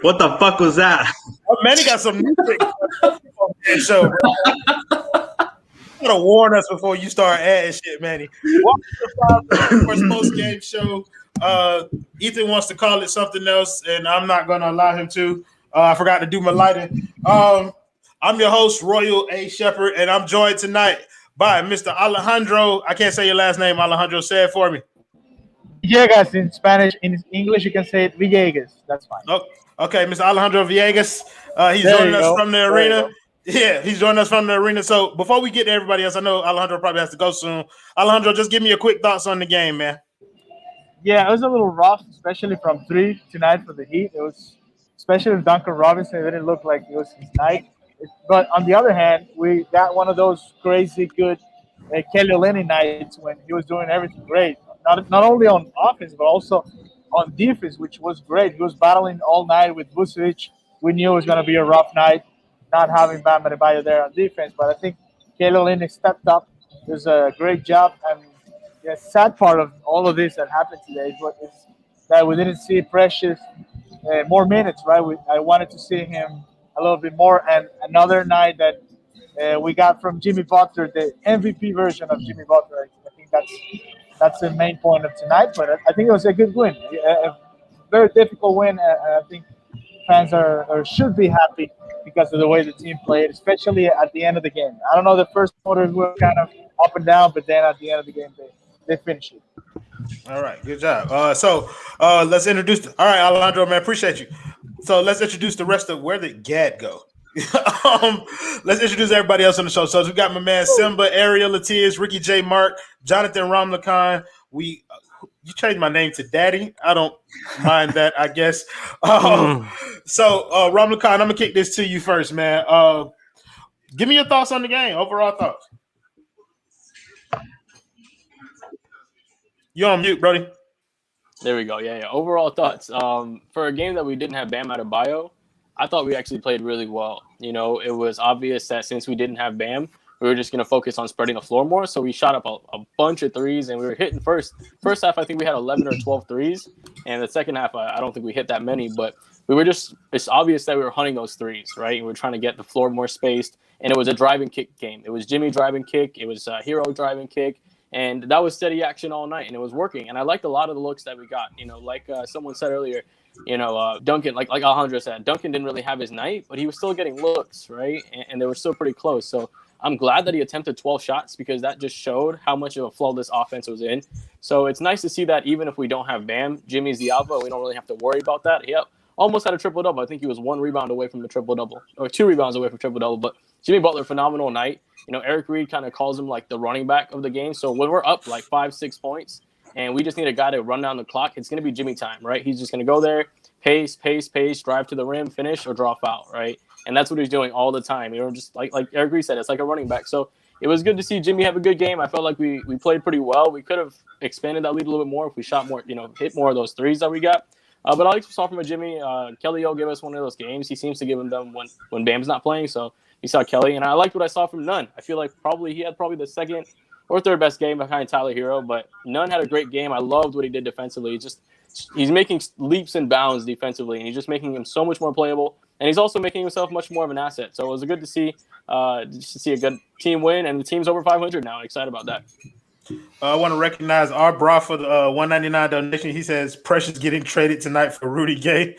What the fuck was that? Oh, man, he got some music on the show, bro. You gotta warn us before you start adding shit, Manny. Welcome to the post-game show. Ethan wants to call it something else, and I'm not going to allow him to. I forgot to do my lighting. I'm your host, Royal A. Shepherd, and I'm joined tonight by Mr. Alejandro. I can't say your last name, Alejandro. Say it for me. Villegas in Spanish. In English, you can say it Villegas. That's fine. Oh, okay, Mr. Alejandro Villegas. He's joining us from the arena. Yeah, he's joining us from the arena. So before we get to everybody else, I know Alejandro probably has to go soon. Alejandro, just give me your quick thoughts on the game, man. Yeah, it was a little rough, especially from 3 tonight for the Heat. It was, especially with Duncan Robinson, it didn't look like it was his night. But on the other hand, we got one of those crazy good Kelly Olynyk nights when he was doing everything great. Not only on offense, but also on defense, which was great. He was battling all night with Vucevic. We knew it was going to be a rough night, not having Bam Adebayo there on defense. But I think Kelly Olynyk stepped up. It was a great job. And the sad part of all of this that happened today is that we didn't see Precious more minutes, right? I wanted to see him a little bit more. And another night that we got from Jimmy Butler, the MVP version of Jimmy Butler. I think that's the main point of tonight. But I think it was a good win, a very difficult win. I think fans should be happy because of the way the team played, especially at the end of the game. I don't know, the first quarter were kind of up and down, but then at the end of the game, they finished it. All right, good job. So let's introduce. All right, Alejandro, man, appreciate you. So let's introduce the rest of where did Gad go. Let's introduce everybody else on the show. So we got my man Simba, Ariel Latiz, Ricky J. Mark, Jonathan Ramlakan. You changed my name to Daddy. I don't mind that, I guess. So Ramlakan, I'm gonna kick this to you first, man. Give me your thoughts on the game. Overall thoughts. You're on mute, Brody. There we go. Yeah. Overall thoughts. For a game that we didn't have Bam Adebayo, I thought we actually played really well. You know, it was obvious that since we didn't have Bam, we were just going to focus on spreading the floor more. So we shot up a bunch of threes, and we were hitting first half. I think we had 11 or 12 threes, and the second half, I don't think we hit that many. But we were it's obvious that we were hunting those threes, right? And we were trying to get the floor more spaced, and it was a driving kick game. It was Jimmy driving kick. It was Herro driving kick. And that was steady action all night, and it was working. And I liked a lot of the looks that we got. You know, like someone said earlier, Duncan, like Alejandro said, Duncan didn't really have his night, but he was still getting looks, right? And they were still pretty close. So I'm glad that he attempted 12 shots because that just showed how much of a flow this offense was in. So it's nice to see that even if we don't have Bam, Jimmy's the alpha. We don't really have to worry about that. He almost had a triple-double. I think he was 1 rebound away from the triple-double, or 2 rebounds away from triple-double. But Jimmy Butler, phenomenal night. You know, Eric Reed kind of calls him like the running back of the game. So when we're up like 5-6 points and we just need a guy to run down the clock, it's going to be Jimmy time, right? He's just going to go there, pace, drive to the rim, finish, or draw foul, right? And that's what he's doing all the time. You know, just like Eric Reed said, it's like a running back. So it was good to see Jimmy have a good game. I felt like we played pretty well. We could have expanded that lead a little bit more if we shot more, hit more of those threes that we got. But I like to saw from a Jimmy. Kelly O gave us one of those games. He seems to give them when Bam's not playing. So we saw Kelly, and I liked what I saw from Nunn. I feel like he had the second or third best game behind Tyler Herro, but Nunn had a great game. I loved what he did defensively. He's making leaps and bounds defensively, and he's just making him so much more playable. And he's also making himself much more of an asset. So it was good to see a good team win, and the team's over 500 now. I'm excited about that. I want to recognize our bra for the $199 donation. He says Precious getting traded tonight for Rudy Gay.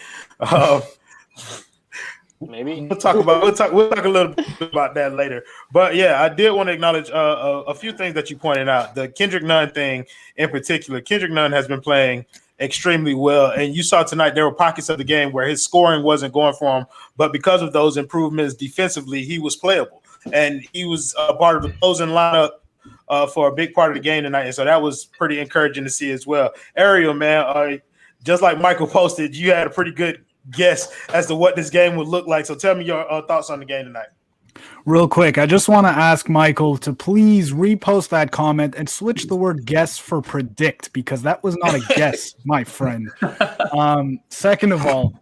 Maybe we'll talk a little bit about that later. But yeah, I did want to acknowledge a few things that you pointed out. The Kendrick Nunn thing in particular. Kendrick Nunn has been playing extremely well, and you saw tonight there were pockets of the game where his scoring wasn't going for him, but because of those improvements defensively, he was playable, and he was a part of the closing lineup for a big part of the game tonight, and so that was pretty encouraging to see as well. Ariel, man, just like Michael posted, you had a pretty good guess as to what this game would look like. So tell me your thoughts on the game tonight. Real quick, I just want to ask Michael to please repost that comment and switch the word guess for predict, because that was not a guess, my friend. Second of all,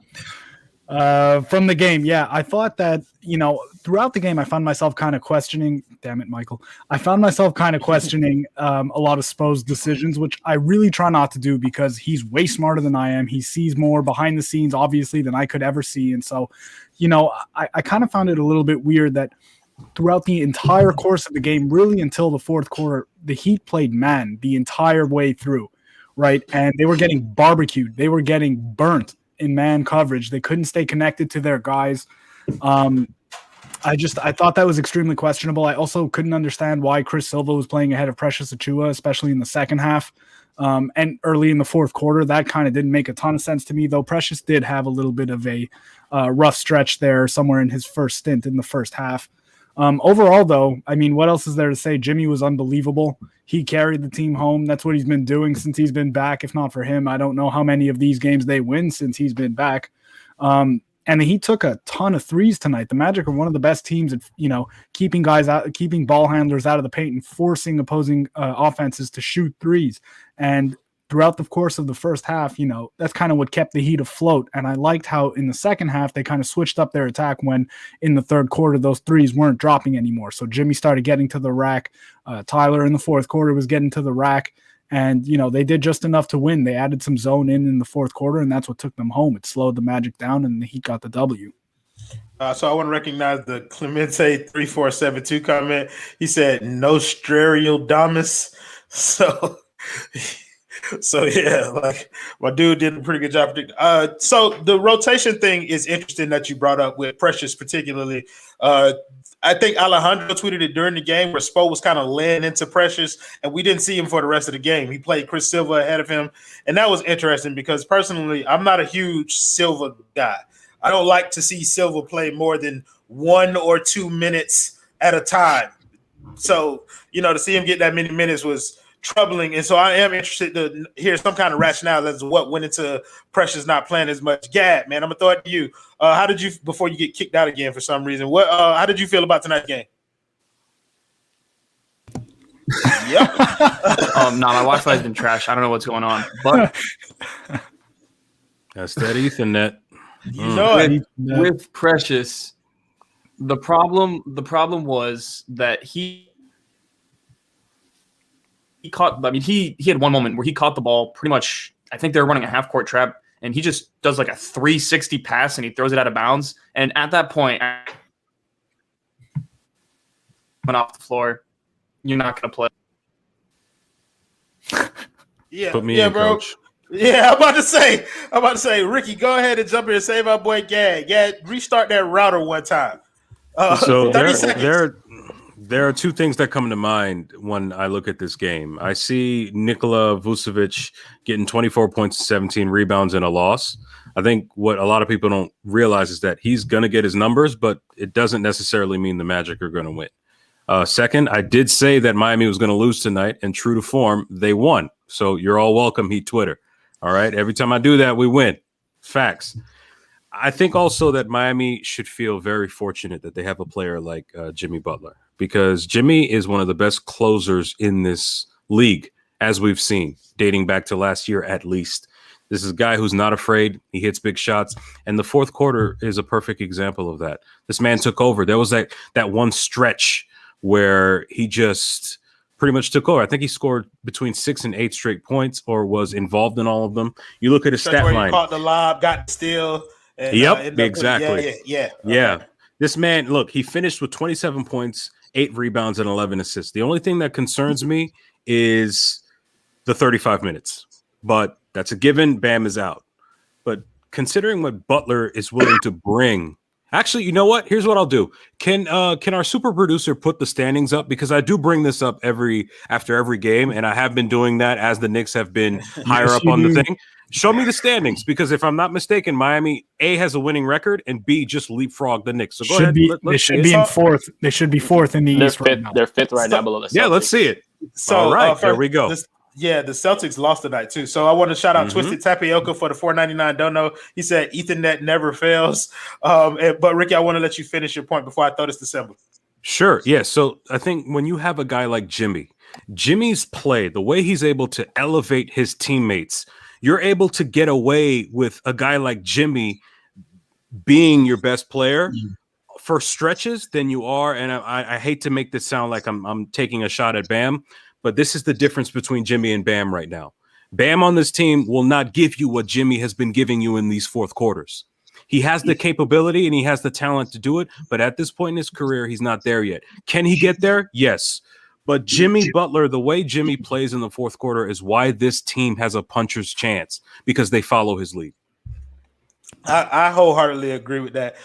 From the game, yeah, I thought that, throughout the game, I found myself kind of questioning. Damn it, Michael! I found myself kind of questioning a lot of Spo's decisions, which I really try not to do because he's way smarter than I am. He sees more behind the scenes, obviously, than I could ever see, and so, I kind of found it a little bit weird that throughout the entire course of the game, really until the fourth quarter, the Heat played man the entire way through, right? And they were getting barbecued. They were getting burnt in man coverage. They couldn't stay connected to their guys. I thought that was extremely questionable. I also couldn't understand why Chris Silva was playing ahead of Precious Achiuwa, especially in the second half and early in the fourth quarter. That kind of didn't make a ton of sense to me, though Precious did have a little bit of a rough stretch there somewhere in his first stint in the first half. Overall, though, I mean, what else is there to say? Jimmy was unbelievable. He carried the team home. That's what he's been doing since he's been back. If not for him, I don't know how many of these games they win since he's been back. And he took a ton of threes tonight. The Magic are one of the best teams at, keeping guys out, keeping ball handlers out of the paint and forcing opposing offenses to shoot threes. And throughout the course of the first half, that's kind of what kept the Heat afloat. And I liked how in the second half, they kind of switched up their attack when in the third quarter, those threes weren't dropping anymore. So Jimmy started getting to the rack. Tyler in the fourth quarter was getting to the rack. And, they did just enough to win. They added some zone in the fourth quarter, and that's what took them home. It slowed the Magic down, and the Heat got the W. So I want to recognize the Clemente 3472 comment. He said, Nostradamus. So yeah, like my dude did a pretty good job predicting. So the rotation thing is interesting that you brought up with Precious particularly. I think Alejandro tweeted it during the game where Spo was kind of laying into Precious, and we didn't see him for the rest of the game. He played Chris Silva ahead of him, and that was interesting because personally, I'm not a huge Silva guy. I don't like to see Silva play more than 1 or 2 minutes at a time. So, to see him get that many minutes was troubling. And so I am interested to hear some kind of rationale as to what went into Precious not playing as much. Gad, man, I'm going to throw it to you. How did you, before you get kicked out again for some reason, how did you feel about tonight's game? Yep. My Wi-Fi has been trash. I don't know what's going on. But that's that Ethernet. With Precious, the problem was that he caught. I mean, he had one moment where he caught the ball pretty much. I think they were running a half court trap, and he just does like a 360 pass and he throws it out of bounds. And at that point, went off the floor. You're not going to play. Yeah, put me in, bro. Coach. Yeah, I'm about to say, Ricky, go ahead and jump in and save our boy Gad. Gad, restart that router one time. So 30 seconds. There are two things that come to mind when I look at this game. I see Nikola Vucevic getting 24 points, 17 rebounds, and a loss. I think what a lot of people don't realize is that he's going to get his numbers, but it doesn't necessarily mean the Magic are going to win. Second, I did say that Miami was going to lose tonight, and true to form, they won. So you're all welcome, Heat Twitter. All right? Every time I do that, we win. Facts. I think also that Miami should feel very fortunate that they have a player like Jimmy Butler, because Jimmy is one of the best closers in this league, as we've seen, dating back to last year at least. This is a guy who's not afraid. He hits big shots. And the fourth quarter is a perfect example of that. This man took over. There was that one stretch where he just pretty much took over. I think he scored between 6 and 8 straight points or was involved in all of them. You look at his stat line. He caught the lob, got the steal. And, yep, exactly. Yeah. Okay. This man, look, he finished with 27 points, 8 rebounds, and 11 assists. The only thing that concerns me is the 35 minutes. But that's a given. Bam is out. But considering what Butler is willing to bring, actually, you know what? Here's what I'll do. Can our super producer put the standings up? Because I do bring this up after every game, and I have been doing that as the Knicks have been higher up on the thing. Show me the standings, because if I'm not mistaken, Miami A has a winning record and B just leapfrogged the Knicks. So go ahead. They should be in fourth. They should be fourth in the East right now. They're fifth right now below the Celtics. Yeah, let's see it. So, all right, there we go. The Celtics lost tonight too. So I want to shout out Twisted Tapioca for the $4.99 dono. He said Ethernet never fails. But Ricky, I want to let you finish your point before I throw this to Simba. Sure. Yeah. So I think when you have a guy like Jimmy's play, the way he's able to elevate his teammates, you're able to get away with a guy like Jimmy being your best player for stretches than you are. And I hate to make this sound like I'm taking a shot at Bam, but this is the difference between Jimmy and Bam right now. Bam on this team will not give you what Jimmy has been giving you in these fourth quarters. He has the capability and he has the talent to do it, but at this point in his career, he's not there yet. Can he get there? Yes. But Jimmy Butler, the way Jimmy plays in the fourth quarter is why this team has a puncher's chance, because they follow his lead. I wholeheartedly agree with that.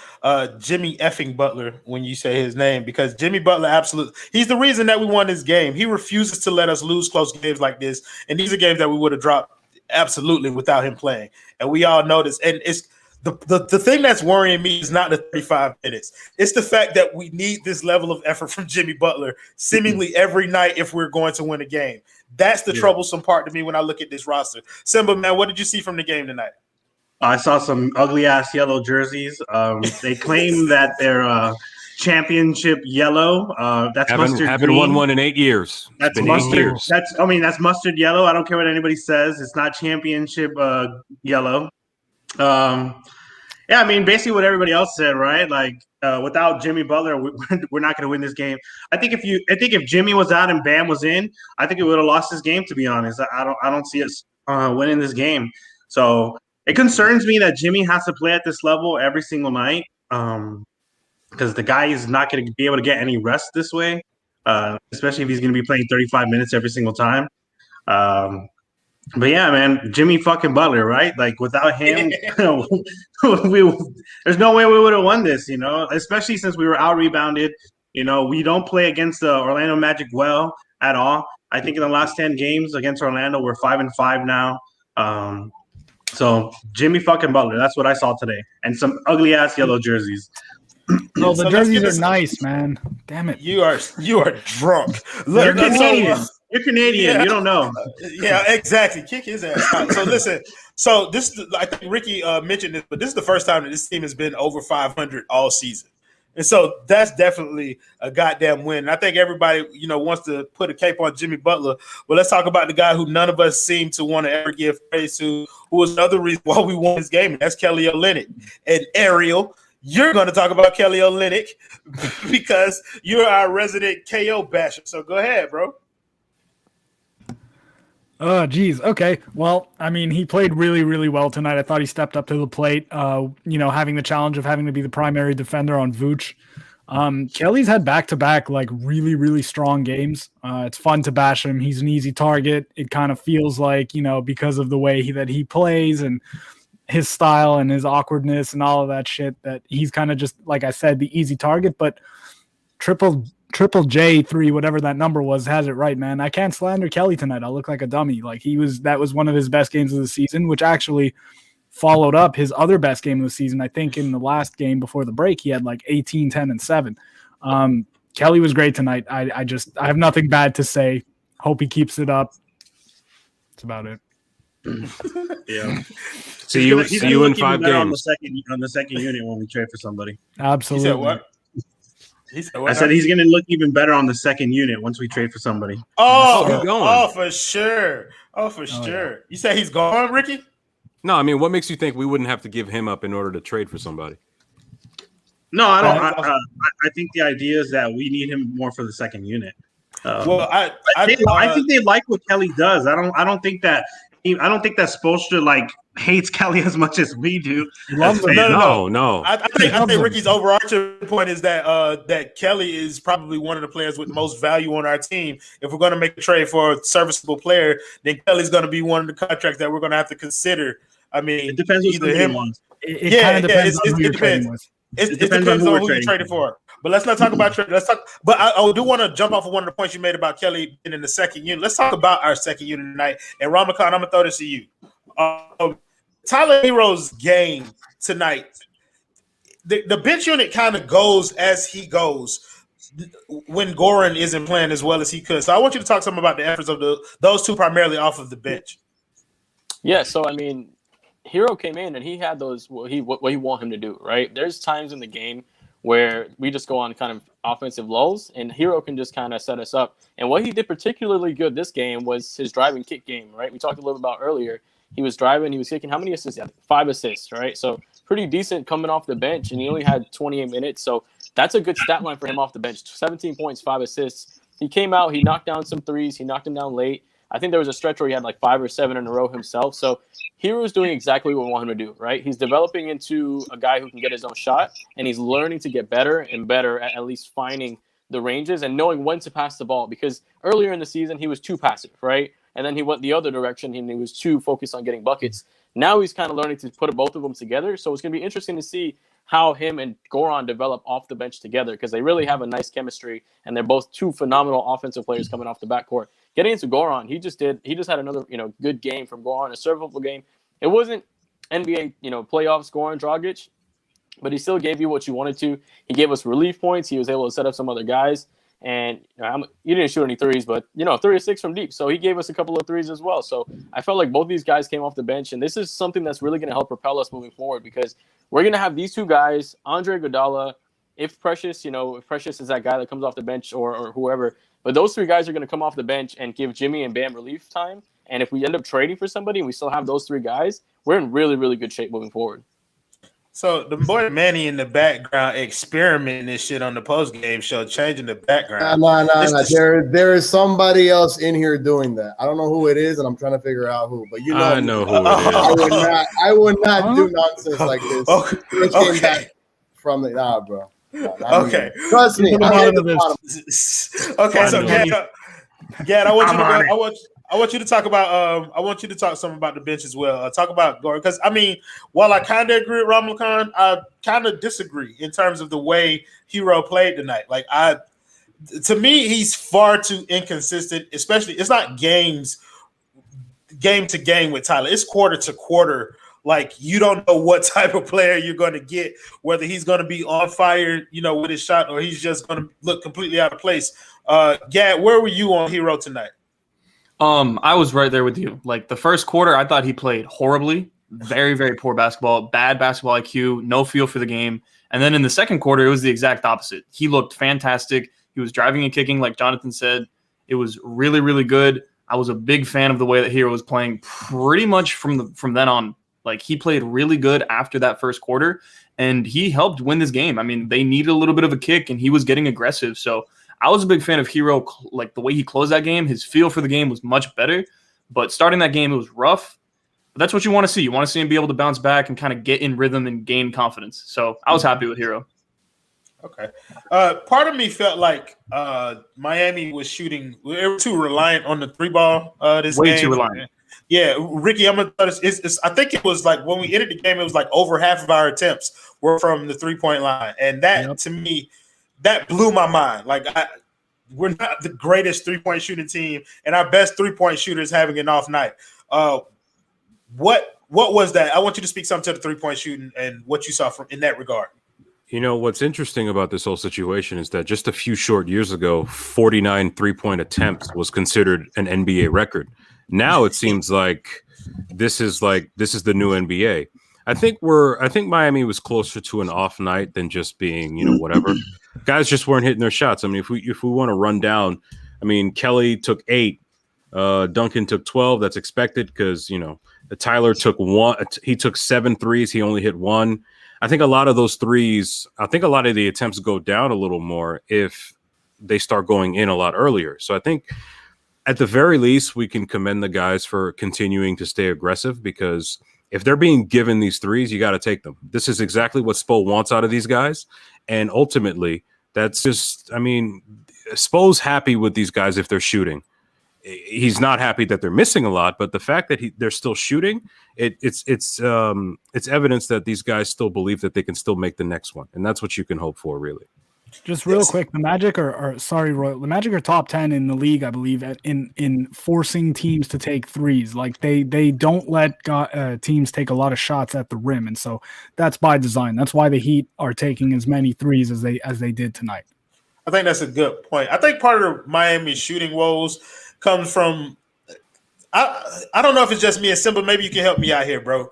Jimmy effing Butler, when you say his name, because Jimmy Butler, absolutely, he's the reason that we won this game. He refuses to let us lose close games like this, and these are games that we would have dropped absolutely without him playing. And we all know this. And it's the thing that's worrying me is not the 35 minutes. It's the fact that we need this level of effort from Jimmy Butler seemingly every night if we're going to win a game. That's the troublesome part to me when I look at this roster. Simba, man, what did you see from the game tonight? I saw some ugly ass yellow jerseys. They claim that they're championship yellow. That's mustard haven't green. won one in 8 years. That's mustard. That's mustard yellow. I don't care what anybody says. It's not championship yellow. Yeah, I mean, basically what everybody else said, right? Like, without Jimmy Butler, we're not going to win this game. I think if Jimmy was out and Bam was in, I think we would have lost this game. To be honest, I don't see us winning this game. So it concerns me that Jimmy has to play at this level every single night, because the guy is not going to be able to get any rest this way, especially if he's going to be playing 35 minutes every single time. But yeah, man, Jimmy fucking Butler, right? Like, without him, there's no way we would have won this, especially since we were out rebounded. We don't play against the Orlando Magic well at all. I think in the last 10 games against Orlando, we're 5-5 now. So Jimmy fucking Butler, that's what I saw today. And some ugly ass yellow jerseys. No, the jerseys are nice, man. Damn it. You are drunk. Look, You're Canadian. You're Canadian. Yeah. You don't know. Yeah, exactly. Kick his ass out. So listen. So this, I think Ricky mentioned this, but this is the first time that this team has been over 500 all season, and so that's definitely a goddamn win. And I think everybody, wants to put a cape on Jimmy Butler. But let's talk about the guy who none of us seem to want to ever give praise to, who was another reason why we won this game, and that's Kelly Olynyk. And Ariel, you're going to talk about Kelly Olynyk because you're our resident KO basher. So go ahead, bro. Oh, geez. Okay. Well, I mean, he played really, really well tonight. I thought he stepped up to the plate, having the challenge of having to be the primary defender on Vooch. Kelly's had back-to-back, really, really strong games. It's fun to bash him. He's an easy target. It kind of feels like, because of the way that he plays and his style and his awkwardness and all of that shit, that he's kind of just, like I said, the easy target. But Triple J3, whatever that number was, has it right, man. I can't slander Kelly tonight. I'll look like a dummy. That was one of his best games of the season, which actually followed up his other best game of the season. I think in the last game before the break, he had 18, 10, and 7. Kelly was great tonight. I have nothing bad to say. Hope he keeps it up. That's about it. Yeah. See you in 5 games. On the second unit when we trade for somebody. Absolutely. He said what? I said he's going to look even better on the second unit once we trade for somebody. Oh, for sure. Sure. Yeah. You say he's gone, Ricky? No, I mean, what makes you think we wouldn't have to give him up in order to trade for somebody? No, I don't. I think the idea is that we need him more for the second unit. I think they like what Kelly does. I don't think that Spoelstra hates Kelly as much as we do. No. I think Ricky's overarching point is that Kelly is probably one of the players with the most value on our team. If we're going to make a trade for a serviceable player, then Kelly's going to be one of the contracts that we're going to have to consider. I mean, it depends either him. It kind of depends on who you're trading with. It depends on who you're trading for. But let's not talk about trade. Let's talk. But I do want to jump off of one of the points you made about Kelly being in the second unit. Let's talk about our second unit tonight. And Ramakan, I'm gonna throw this to you. Tyler Herro's game tonight. The bench unit kind of goes as he goes when Goran isn't playing as well as he could. So I want you to talk something about the efforts of those two primarily off of the bench. Yeah. So I mean, Herro came in and he had what you want him to do, right? There's times in the game where we just go on kind of offensive lulls, and Herro can just kind of set us up. And what he did particularly good this game was his driving kick game, right? We talked a little about earlier. He was driving, he was kicking. How many assists? 5 assists, right? So pretty decent coming off the bench, and he only had 28 minutes. So that's a good stat line for him off the bench. 17 points, 5 assists. He came out, he knocked down some threes, he knocked them down late. I think there was a stretch where he had like 5 or 7 in a row himself. So Herro's doing exactly what we want him to do, right? He's developing into a guy who can get his own shot, and he's learning to get better and better at least finding the ranges and knowing when to pass the ball, because earlier in the season he was too passive, right? And then he went the other direction and he was too focused on getting buckets. Now he's kind of learning to put both of them together. So it's going to be interesting to see how him and Goran develop off the bench together, because they really have a nice chemistry and they're both two phenomenal offensive players coming off the backcourt. Getting into Goran, he just had another, good game from Goran, a serviceable game. It wasn't NBA, playoffs Goran Dragic, but he still gave you what you wanted to. He gave us relief points. He was able to set up some other guys. And you didn't shoot any threes, but 3 or 6 from deep. So he gave us a couple of threes as well. So I felt like both these guys came off the bench, and this is something that's really going to help propel us moving forward, because we're going to have these two guys, Andre Iguodala, if Precious is that guy that comes off the bench or whoever. But those 3 guys are going to come off the bench and give Jimmy and Bam relief time. And if we end up trading for somebody and we still have those 3 guys, we're in really, really good shape moving forward. So the boy Manny in the background experimenting this shit on the post game show, changing the background. No. There is somebody else in here doing that. I don't know who it is, and I'm trying to figure out who. But I know who it is. I would not do nonsense like this. Okay. From the bro. Okay. Trust me. Okay, so Gad, I want you to talk about some about the bench as well. Talk about Goran, because while I kind of agree with Ramlakan, I kind of disagree in terms of the way Herro played tonight. To me, he's far too inconsistent. Especially, it's not game to game with Tyler. It's quarter to quarter. You don't know what type of player you're going to get, whether he's going to be on fire, with his shot, or he's just going to look completely out of place. Gad, where were you on Herro tonight? I was right there with you. The first quarter, I thought he played horribly. Very, very poor basketball, bad basketball IQ, no feel for the game. And then in the second quarter, it was the exact opposite. He looked fantastic. He was driving and kicking, like Jonathan said. It was really, really good. I was a big fan of the way that Herro was playing pretty much from then on. He played really good after that first quarter, and he helped win this game. They needed a little bit of a kick, and he was getting aggressive. So I was a big fan of Herro, the way he closed that game. His feel for the game was much better, but starting that game, it was rough. But that's what you want to see. You want to see him be able to bounce back and kind of get in rhythm and gain confidence. So I was happy with Herro. Okay. Part of me felt like Miami was shooting. They were too reliant on the 3-ball this game. Way too reliant. Yeah, Ricky, I'm gonna tell this. I think it was when we ended the game, it was over half of our attempts were from the 3-point line, and that to me, that blew my mind. We're not the greatest 3-point shooting team, and our best 3-point shooter is having an off night. What was that? I want you to speak something to the 3-point shooting and what you saw in that regard. What's interesting about this whole situation is that just a few short years ago, 49 3-point attempts was considered an NBA record. Now it seems like this is the new NBA. I think Miami was closer to an off night than just being, whatever. Guys just weren't hitting their shots. If we want to run down, Kelly took 8, Duncan took 12. That's expected because, Tyler took 1. He took 7 threes. He only hit 1. I think a lot of those threes, a lot of the attempts go down a little more if they start going in a lot earlier. So I think at the very least, we can commend the guys for continuing to stay aggressive, because if they're being given these threes, you got to take them. This is exactly what Spo wants out of these guys. And ultimately, that's just, Spo's happy with these guys if they're shooting. He's not happy that they're missing a lot, but the fact that they're still shooting, it's evidence that these guys still believe that they can still make the next one. And that's what you can hope for, really. Just real quick, the Magic Roy, the Magic are top 10 in the league, I believe, in forcing teams to take threes. They don't let teams take a lot of shots at the rim, and so that's by design. That's why the Heat are taking as many threes as they did tonight. I think that's a good point. I think part of Miami's shooting woes comes from I don't know if it's just me and Simba. Maybe you can help me out here, bro.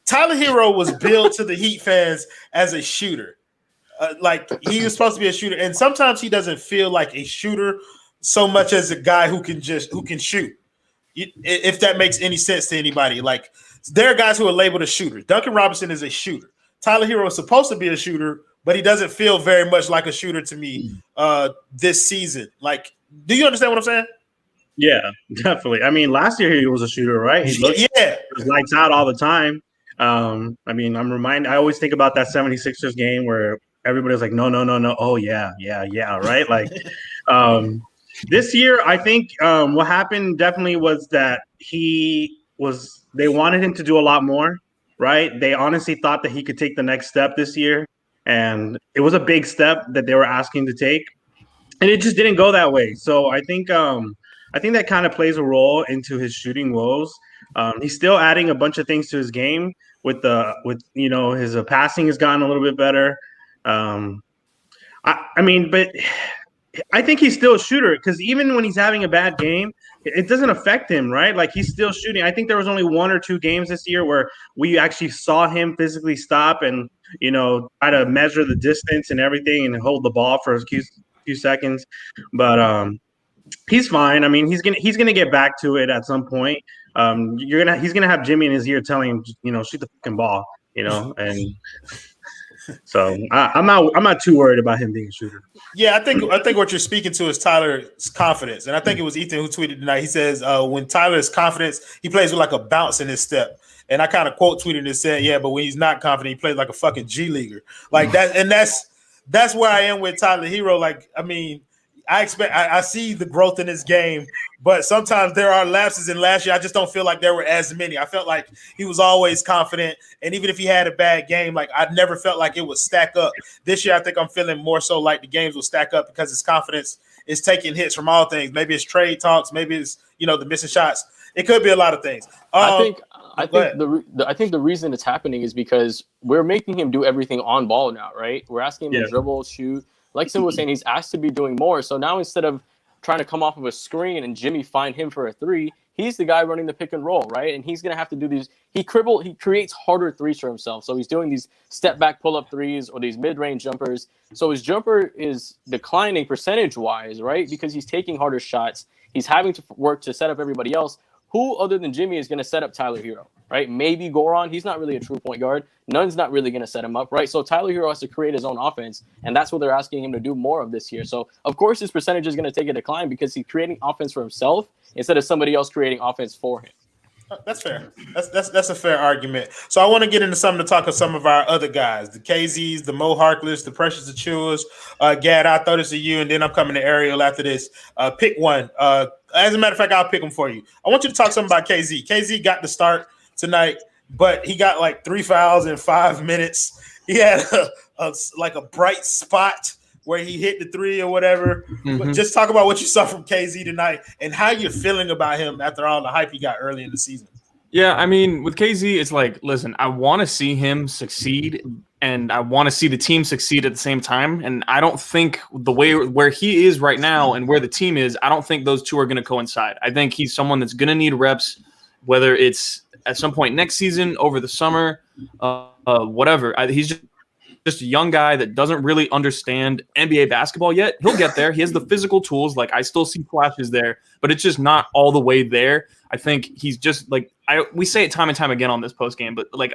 Tyler Herro was billed to the Heat fans as a shooter. He was supposed to be a shooter, and sometimes he doesn't feel like a shooter so much as a guy who can shoot. if that makes any sense to anybody. Like, there are guys who are labeled a shooter. Duncan Robinson is a shooter. Tyler Herro is supposed to be a shooter, but he doesn't feel very much like a shooter to me this season. Like, do you understand what I'm saying? Yeah, definitely. I mean, last year he was a shooter, right? He looked, yeah, he was lights out all the time. I mean, I always think about that 76ers game where everybody was like, no. Oh, yeah, right? Like, this year, I think what happened definitely was that they wanted him to do a lot more, right? They honestly thought that he could take the next step this year, and it was a big step that they were asking to take, and it just didn't go that way. So I think that kind of plays a role into his shooting woes. He's still adding a bunch of things to his game with his passing has gotten a little bit better. I mean, but I think he's still a shooter because even when he's having a bad game, it doesn't affect him, right? Like, he's still shooting. I think there was only 1 or 2 games this year where we actually saw him physically stop and, try to measure the distance and everything and hold the ball for a few seconds. But he's fine. I mean, he's gonna get back to it at some point. He's gonna have Jimmy in his ear telling him, shoot the fucking ball, and so I'm not too worried about him being a shooter. Yeah, I think what you're speaking to is Tyler's confidence, and I think it was Ethan who tweeted tonight. He says when Tyler is confident, he plays with like a bounce in his step. And I kind of quote tweeted and said, yeah, but when he's not confident, he plays like a fucking G leaguer, like that. And that's where I am with Tyler Herro. Like, I mean, I see the growth in his game, but sometimes there are lapses. In last year, I just don't feel like there were as many. I felt like he was always confident, and even if he had a bad game, like, I never felt like it would stack up. This year, I think I'm feeling more so like the games will stack up because his confidence is taking hits from all things. Maybe it's trade talks, maybe it's the missing shots. It could be a lot of things. I think the reason it's happening is because we're making him do everything on ball now, right? We're asking him to dribble, shoot. Like Sim was saying, he's asked to be doing more. So now instead of trying to come off of a screen and Jimmy find him for a 3, he's the guy running the pick and roll, right? And he's going to have to do these. He creates harder threes for himself. So he's doing these step back pull up threes or these mid range jumpers. So his jumper is declining percentage wise, right? Because he's taking harder shots. He's having to work to set up everybody else. Who other than Jimmy is going to set up Tyler Herro, right? Maybe Goran. He's not really a true point guard. Nunn's not really going to set him up, right? So Tyler Herro has to create his own offense, and that's what they're asking him to do more of this year. So, of course, his percentage is going to take a decline because he's creating offense for himself instead of somebody else creating offense for him. That's fair. That's a fair argument. So I want to get into something to talk of some of our other guys, the KZs, the Mo Harkless, the Precious Achuas. Gad, I'll throw this to you, and then I'm coming to Ariel after this. Pick one. As a matter of fact, I'll pick them for you. I want you to talk something about KZ. KZ got the start tonight, but he got like 3 fouls in 5 minutes. He had a bright spot where he hit the 3 or whatever. Mm-hmm. But just talk about what you saw from KZ tonight and how you're feeling about him after all the hype he got early in the season. Yeah, I mean, with KZ, it's like, listen, I want to see him succeed, and I want to see the team succeed at the same time. And I don't think the way where he is right now and where the team is, I don't think those two are going to coincide. I think he's someone that's going to need reps, whether it's at some point next season, over the summer, whatever. He's just a young guy that doesn't really understand NBA basketball yet. He'll get there. He has the physical tools. Like, I still see flashes there, but it's just not all the way there. I think he's just like, we say it time and time again on this post game, but like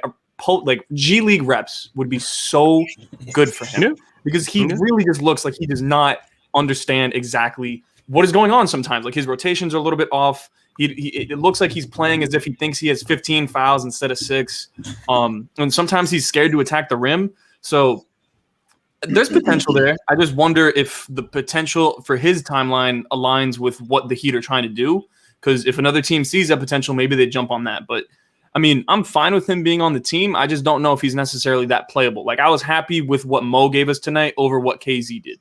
G League reps would be so good for him because he really just looks like he does not understand exactly what is going on sometimes. Like, his rotations are a little bit off. It looks like he's playing as if he thinks he has 15 fouls instead of 6. And sometimes he's scared to attack the rim. So there's potential there. I just wonder if the potential for his timeline aligns with what the Heat are trying to do. Because if another team sees that potential, maybe they jump on that. But, I mean, I'm fine with him being on the team. I just don't know if he's necessarily that playable. Like, I was happy with what Mo gave us tonight over what KZ did.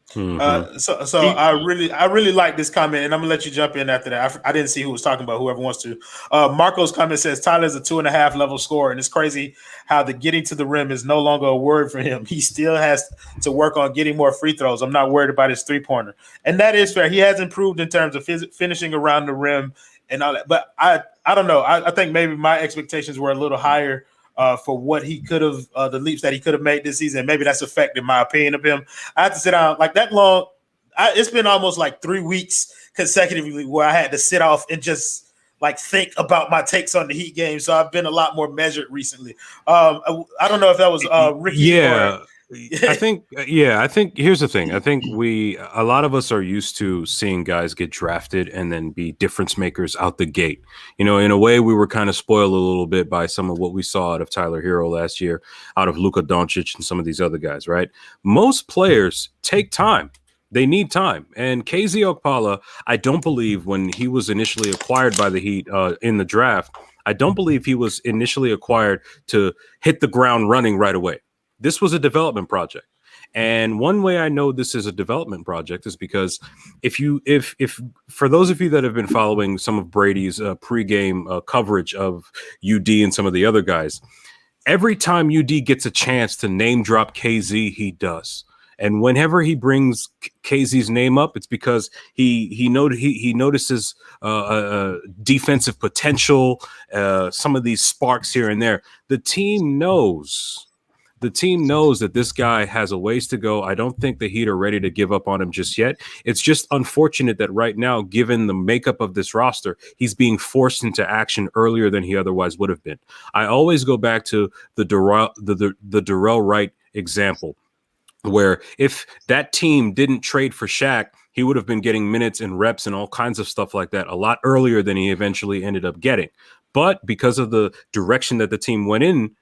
Mm-hmm. So I really like this comment, and I'm gonna let you jump in after that. I didn't see who was talking about. Whoever wants to. Marco's comment says Tyler's a 2.5 level scorer, and it's crazy how the getting to the rim is no longer a word for him. He still has to work on getting more free throws. I'm not worried about his 3-pointer, and that is fair. He has improved in terms of finishing around the rim and all that. But I don't know. I think maybe my expectations were a little higher. For what he could have, the leaps that he could have made this season. Maybe that's affected my opinion of him. I had to sit down like that long. It's been almost like 3 weeks consecutively where I had to sit off and just like think about my takes on the Heat game. So I've been a lot more measured recently. I don't know if that was Ricky. Yeah. I think here's the thing. I think a lot of us are used to seeing guys get drafted and then be difference makers out the gate. In a way, we were kind of spoiled a little bit by some of what we saw out of Tyler Herro last year, out of Luka Doncic and some of these other guys, right? Most players take time. They need time. And KZ Okpala, I don't believe when he was initially acquired by the Heat in the draft, I don't believe he was initially acquired to hit the ground running right away. This was a development project. And one way I know this is a development project is because if for those of you that have been following some of Brady's pregame coverage of UD and some of the other guys, every time UD gets a chance to name drop KZ, he does. And whenever he brings KZ's name up, it's because he notices defensive potential, some of these sparks here and there. The team knows that this guy has a ways to go. I don't think the Heat are ready to give up on him just yet. It's just unfortunate that right now, given the makeup of this roster, he's being forced into action earlier than he otherwise would have been. I always go back to the Darrell Wright example, where if that team didn't trade for Shaq, he would have been getting minutes and reps and all kinds of stuff like that a lot earlier than he eventually ended up getting. But because of the direction that the team went in,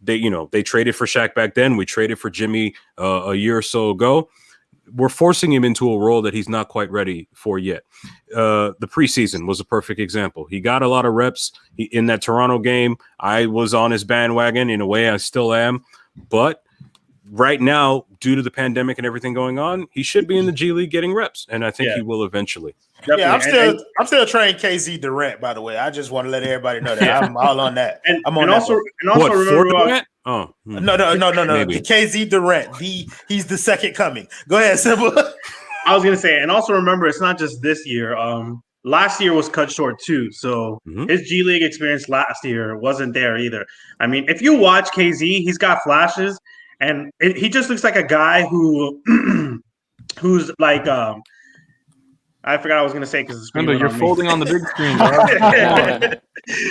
they traded for Shaq back then. We traded for Jimmy a year or so ago. We're forcing him into a role that he's not quite ready for yet. The preseason was a perfect example. He got a lot of reps in that Toronto game. I was on his bandwagon. In a way, I still am. But right now, due to the pandemic and everything going on, he should be in the G League getting reps, and I think he will eventually. Definitely. Yeah, I'm still training KZ Durant. By the way, I just want to let everybody know that I'm all on that. I'm on that. Also remember Durant? No. KZ Durant. He's the second coming. Go ahead, Simple. I was gonna say, and also remember, it's not just this year. Last year was cut short too, so his G League experience last year wasn't there either. I mean, if you watch KZ, he's got flashes, and he just looks like a guy who's like I forgot I was going to say because the screen. Remember, you're folding on the big screen.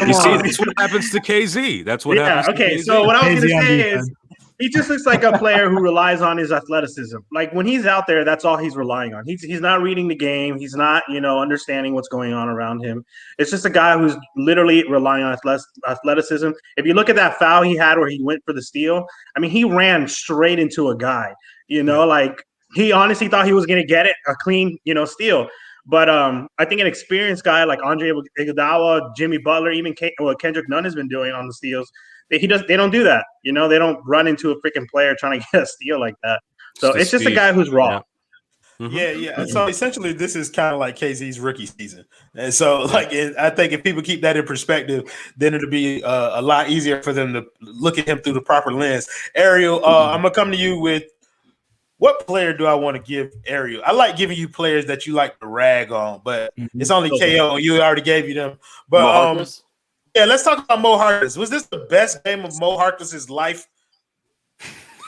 You see, that's what happens to KZ. That's what happens. Okay, to KZ. So what I was going to say is, he just looks like a player who relies on his athleticism. Like when he's out there, that's all he's relying on. He's not reading the game. He's not, understanding what's going on around him. It's just a guy who's literally relying on athleticism. If you look at that foul he had where he went for the steal, I mean, he ran straight into a guy. Like he honestly thought he was going to get it, a clean, steal. But I think an experienced guy like Andre Iguodala, Jimmy Butler, even Kendrick Nunn has been doing on the steals. They don't do that. They don't run into a freaking player trying to get a steal like that. So it's just a guy who's raw. Yeah. Yeah. So essentially, this is kind of like KZ's rookie season. And so, I think if people keep that in perspective, then it'll be a lot easier for them to look at him through the proper lens. Ariel, I'm going to come to you with, what player do I want to give Ariel? I like giving you players that you like to rag on, but it's only KO. You already gave you them. But yeah, let's talk about Mo Harkless. Was this the best game of Mo Harkless's life?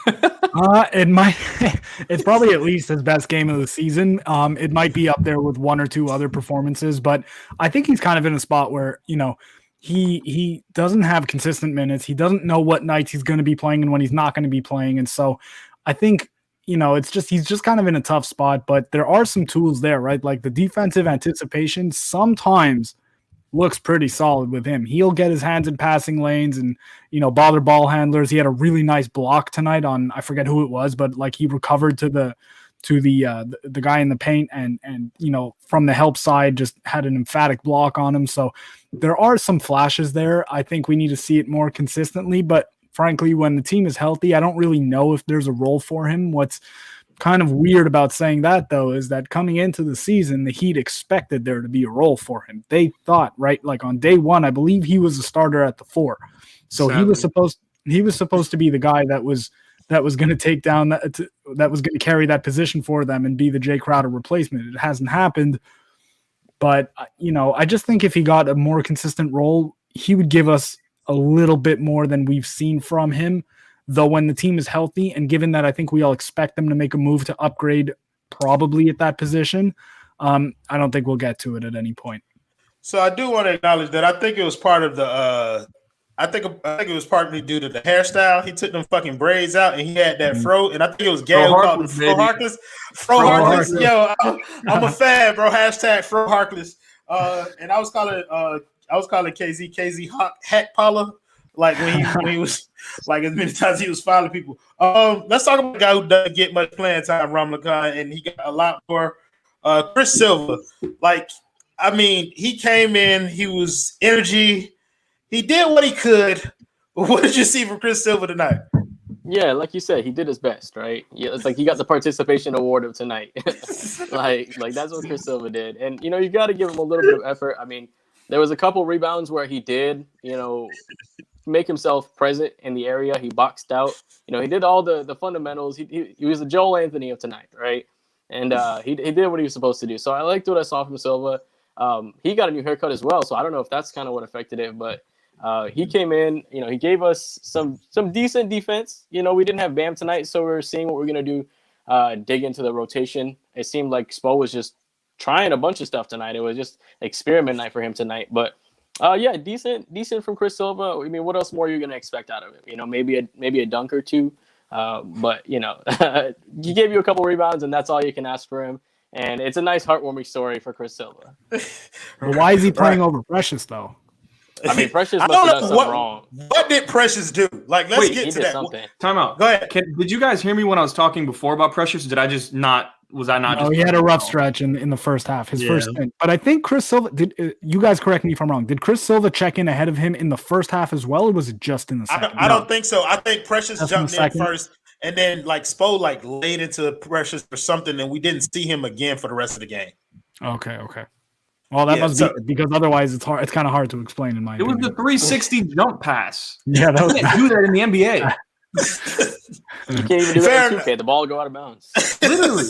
It's probably at least his best game of the season. It might be up there with one or two other performances, but I think he's kind of in a spot where, he doesn't have consistent minutes. He doesn't know what nights he's going to be playing and when he's not going to be playing. And so I think, he's just kind of in a tough spot, but there are some tools there, right? Like the defensive anticipation sometimes looks pretty solid with him. He'll get his hands in passing lanes and, bother ball handlers. He had a really nice block tonight on, I forget who it was, but he recovered to the guy in the paint and from the help side just had an emphatic block on him. So there are some flashes there. I think we need to see it more consistently, but frankly, when the team is healthy, I don't really know if there's a role for him. What's kind of weird about saying that, though, is that coming into the season, the Heat expected there to be a role for him. They thought, right, on day one, I believe he was a starter at the 4. So he was supposed to be the guy that was going to take down that was going to carry that position for them and be the Jay Crowder replacement. It hasn't happened, but I just think if he got a more consistent role, he would give us a little bit more than we've seen from him, though when the team is healthy, and given that I think we all expect them to make a move to upgrade probably at that position, I don't think we'll get to it at any point. So I do want to acknowledge that I think it was part of the I think it was partly due to the hairstyle. He took them fucking braids out and he had that fro, and I think it was Gay who called him Fro Harkless. Fro Harkless. Yo, I'm a fan, bro. Hashtag Fro Harkless. And I was calling KZ Okpala, like when he was like as many times he was fouling people. Let's talk about a guy who doesn't get much playing time, Ramlakan, and he got a lot more. Chris Silva, like, I mean, he came in, he was energy. He did what he could. What did you see from Chris Silva tonight? Yeah, like you said, he did his best, right? Yeah, it's like he got the participation award of tonight. like that's what Chris Silva did. And, you got to give him a little bit of effort. I mean, there was a couple rebounds where he did, make himself present in the area. He boxed out. He did all the fundamentals. He was the Joel Anthony of tonight, right? And he did what he was supposed to do. So I liked what I saw from Silva. He got a new haircut as well, so I don't know if that's kind of what affected it, but he came in, he gave us some decent defense. We didn't have Bam tonight, so we're seeing what we're going to do, dig into the rotation. It seemed like Spo was just trying a bunch of stuff tonight. It was just experiment night for him tonight. But, yeah, decent from Chris Silva. I mean, what else more are you going to expect out of him? Maybe a dunk or two. But, he gave you a couple rebounds, and that's all you can ask for him. And it's a nice, heartwarming story for Chris Silva. But why is he playing over Precious, though? I mean, Precious must have done something wrong. What did Precious do? Like, let's get to that. Something. Time out. Go ahead. Did you guys hear me when I was talking before about Precious? Did I just not? Was I not? No, he had a rough stretch in the first half, his first stint. But I think Chris Silva did. You guys correct me if I'm wrong. Did Chris Silva check in ahead of him in the first half as well, or was it just in the second? I don't think so. I think Precious jumped in first, and then Spo laid into Precious or something, and we didn't see him again for the rest of the game. Okay. Well, that must be because otherwise it's hard. It's kind of hard to explain in my opinion. It was the 360 jump pass. Yeah, that was. You can't do that in the NBA. You can't even do that in 2K. The ball will go out of bounds. Literally.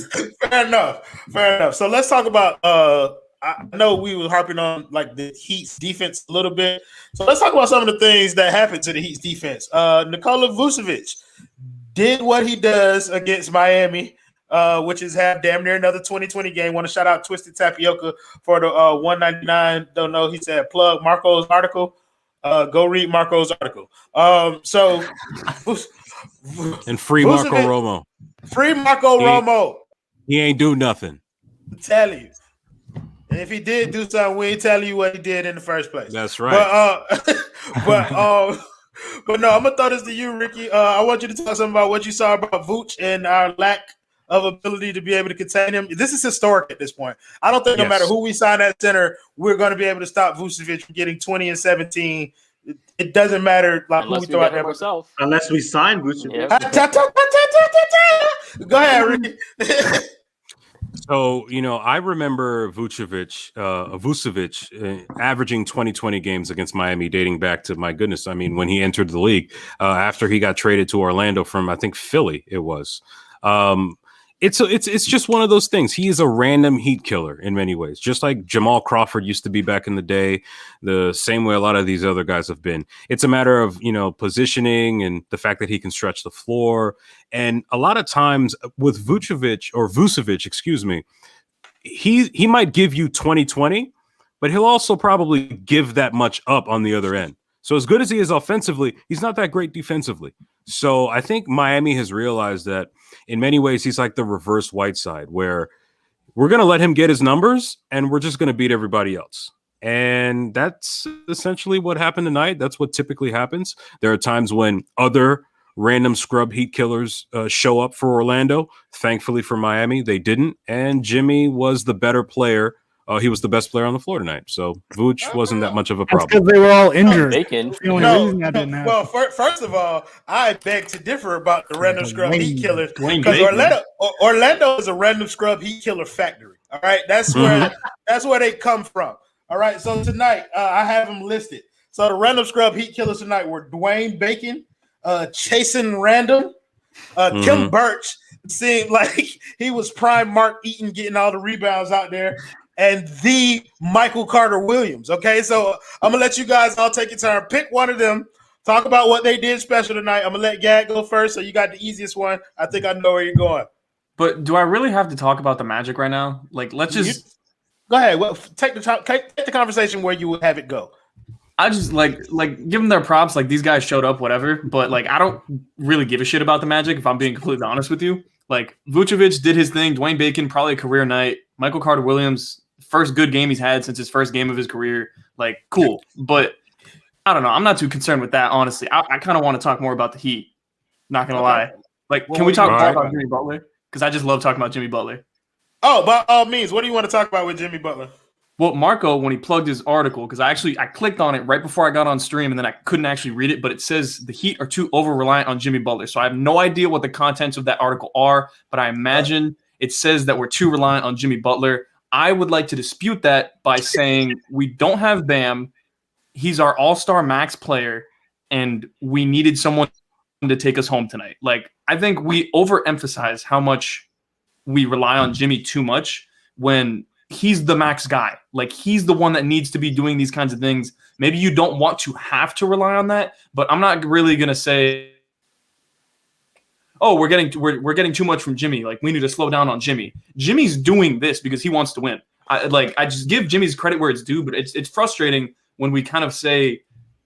Fair enough. So let's talk about. I know we were harping on the Heat's defense a little bit. So let's talk about some of the things that happened to the Heat's defense. Nikola Vucevic did what he does against Miami. Which is have damn near another 2020 game. Want to shout out Twisted Tapioca for the 199. Don't know. He said plug Marco's article. Go read Marco's article. So and free Marco Romo. Free Marco Romo. He ain't do nothing. I'm telling you. And if he did do something, we ain't telling you what he did in the first place. That's right. But no, I'm gonna throw this to you, Ricky. I want you to talk something about what you saw about Vooch and our lack of ability to be able to contain him. This is historic at this point. I don't think no matter who we sign at center, we're going to be able to stop Vucevic from getting 20 and 17. It doesn't matter who we throw out there. Unless we sign Vucevic. Go ahead, Ricky. So, I remember Vucevic averaging 20 games against Miami dating back to, my goodness, I mean, when he entered the league after he got traded to Orlando from, I think, Philly it was. It's just one of those things. He is a random heat killer in many ways, just like Jamal Crawford used to be back in the day, the same way a lot of these other guys have been. It's a matter of, positioning and the fact that he can stretch the floor. And a lot of times with Vucevic, excuse me, he might give you 20, but he'll also probably give that much up on the other end. So as good as he is offensively, he's not that great defensively. So I think Miami has realized that in many ways he's like the reverse Whiteside, where we're going to let him get his numbers and we're just going to beat everybody else. And that's essentially what happened tonight. That's what typically happens. There are times when other random scrub heat killers show up for Orlando. Thankfully for Miami, they didn't. And Jimmy was the better player. He was the best player on the floor tonight. So Vooch wasn't that much of a problem. Because they were all injured. Well, first of all, I beg to differ about the random scrub heat killers. Because Orlando is a random scrub heat killer factory. All right. That's where they come from. All right. So tonight, I have them listed. So the random scrub heat killers tonight were Dwayne Bacon, Chasen Random, Kim Birch seemed like he was prime Mark Eaton getting all the rebounds out there. And the Michael Carter Williams. Okay, so I'm gonna let you guys all take your turn. Pick one of them. Talk about what they did special tonight. I'm gonna let Gag go first. So you got the easiest one. I think I know where you're going. But do I really have to talk about the Magic right now? Let's just Go ahead. Well, take the conversation where you would have it go. I just like give them their props. Like these guys showed up, whatever. But like I don't really give a shit about the Magic if I'm being completely honest with you. Like Vucevic did his thing. Dwayne Bacon probably a career night. Michael Carter Williams first good game he's had since his first game of his career. Like cool, but I don't know. I'm not too concerned with that honestly. I kind of want to talk more about the Heat. Not gonna lie. Like can we talk more about Jimmy Butler? Because I just love talking about Jimmy Butler. Oh, by all means, what do you want to talk about with Jimmy Butler? Well, Marco, when he plugged his article, because I clicked on it right before I got on stream, and then I couldn't actually read it, but it says the Heat are too over-reliant on Jimmy Butler. So I have no idea what the contents of that article are, but I imagine it says that we're too reliant on Jimmy Butler. I would like to dispute that by saying we don't have Bam. He's our all-star max player, and we needed someone to take us home tonight. Like, I think we overemphasize how much we rely on Jimmy too much when he's the max guy. Like he's the one that needs to be doing these kinds of things. Maybe you don't want to have to rely on that, but I'm not really going to say, oh, we're getting too much from Jimmy. Like we need to slow down on Jimmy. Jimmy's doing this because he wants to win. I just give Jimmy's credit where it's due, but it's frustrating when we kind of say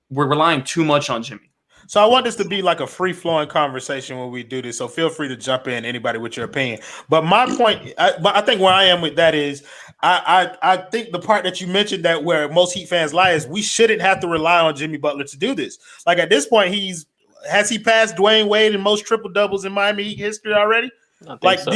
we're relying too much on Jimmy. So I want this to be like a free-flowing conversation when we do this. So feel free to jump in, anybody with your opinion. But my point, I think where I am with that is, I think the part that you mentioned that where most Heat fans lie is we shouldn't have to rely on Jimmy Butler to do this. Like at this point, has he passed Dwayne Wade in most triple doubles in Miami Heat history already? Like so.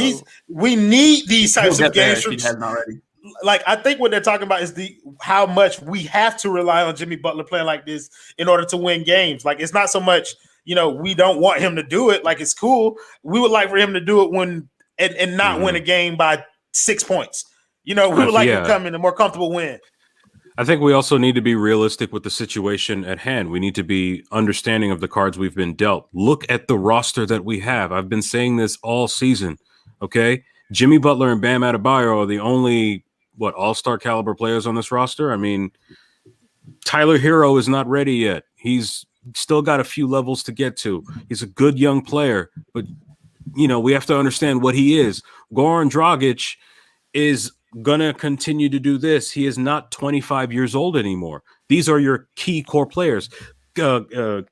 We need these types of games. He hasn't already. Like I think what they're talking about is how much we have to rely on Jimmy Butler playing like this in order to win games. Like it's not so much, we don't want him to do it. Like it's cool. We would like for him to do it when and not win a game by 6 points. We would like to come in a more comfortable win. I think we also need to be realistic with the situation at hand. We need to be understanding of the cards we've been dealt. Look at the roster that we have. I've been saying this all season. Okay, Jimmy Butler and Bam Adebayo are the only all-star caliber players on this roster. I mean, Tyler Herro is not ready yet. He's still got a few levels to get to. He's a good young player, but we have to understand what he is. Goran Dragic is gonna continue to do this. He is not 25 years old anymore. These are your key core players. KZ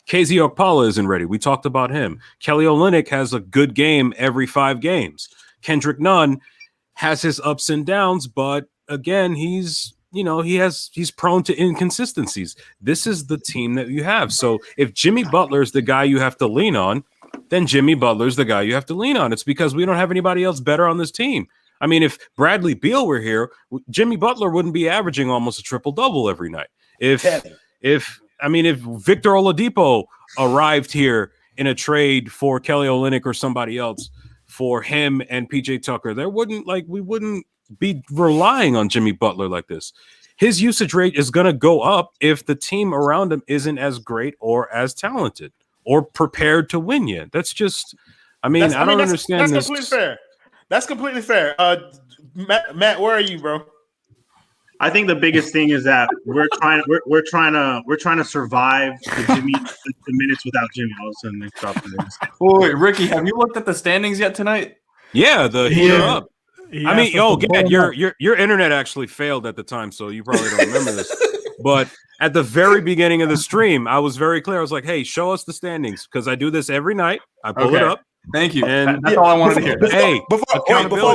Okpala isn't ready. We talked about him. Kelly Olynyk has a good game every 5 games. Kendrick Nunn has his ups and downs, but again, he's prone to inconsistencies. This is the team that you have. So if Jimmy Butler is the guy you have to lean on, then Jimmy Butler's the guy you have to lean on. It's because we don't have anybody else better on this team. I mean, if Bradley Beal were here, Jimmy Butler wouldn't be averaging almost a triple-double every night. If Victor Oladipo arrived here in a trade for Kelly Olynyk or somebody else, for him and PJ Tucker, we wouldn't be relying on Jimmy Butler like this. His usage rate is going to go up if the team around him isn't as great or as talented or prepared to win yet. That's just, I don't understand. That's completely fair. That's completely fair. Matt, where are you, bro? I think the biggest thing is that we're trying to survive the minutes without Jimmy. All of a sudden, they drop the minutes. Wait, Ricky, have you looked at the standings yet tonight? Yeah, the Heat are up. Gad, your internet actually failed at the time, so you probably don't remember this. But at the very beginning of the stream, I was very clear. I was like, "Hey, show us the standings," because I do this every night. I pull it up. Thank you. And that's all I wanted to hear. Before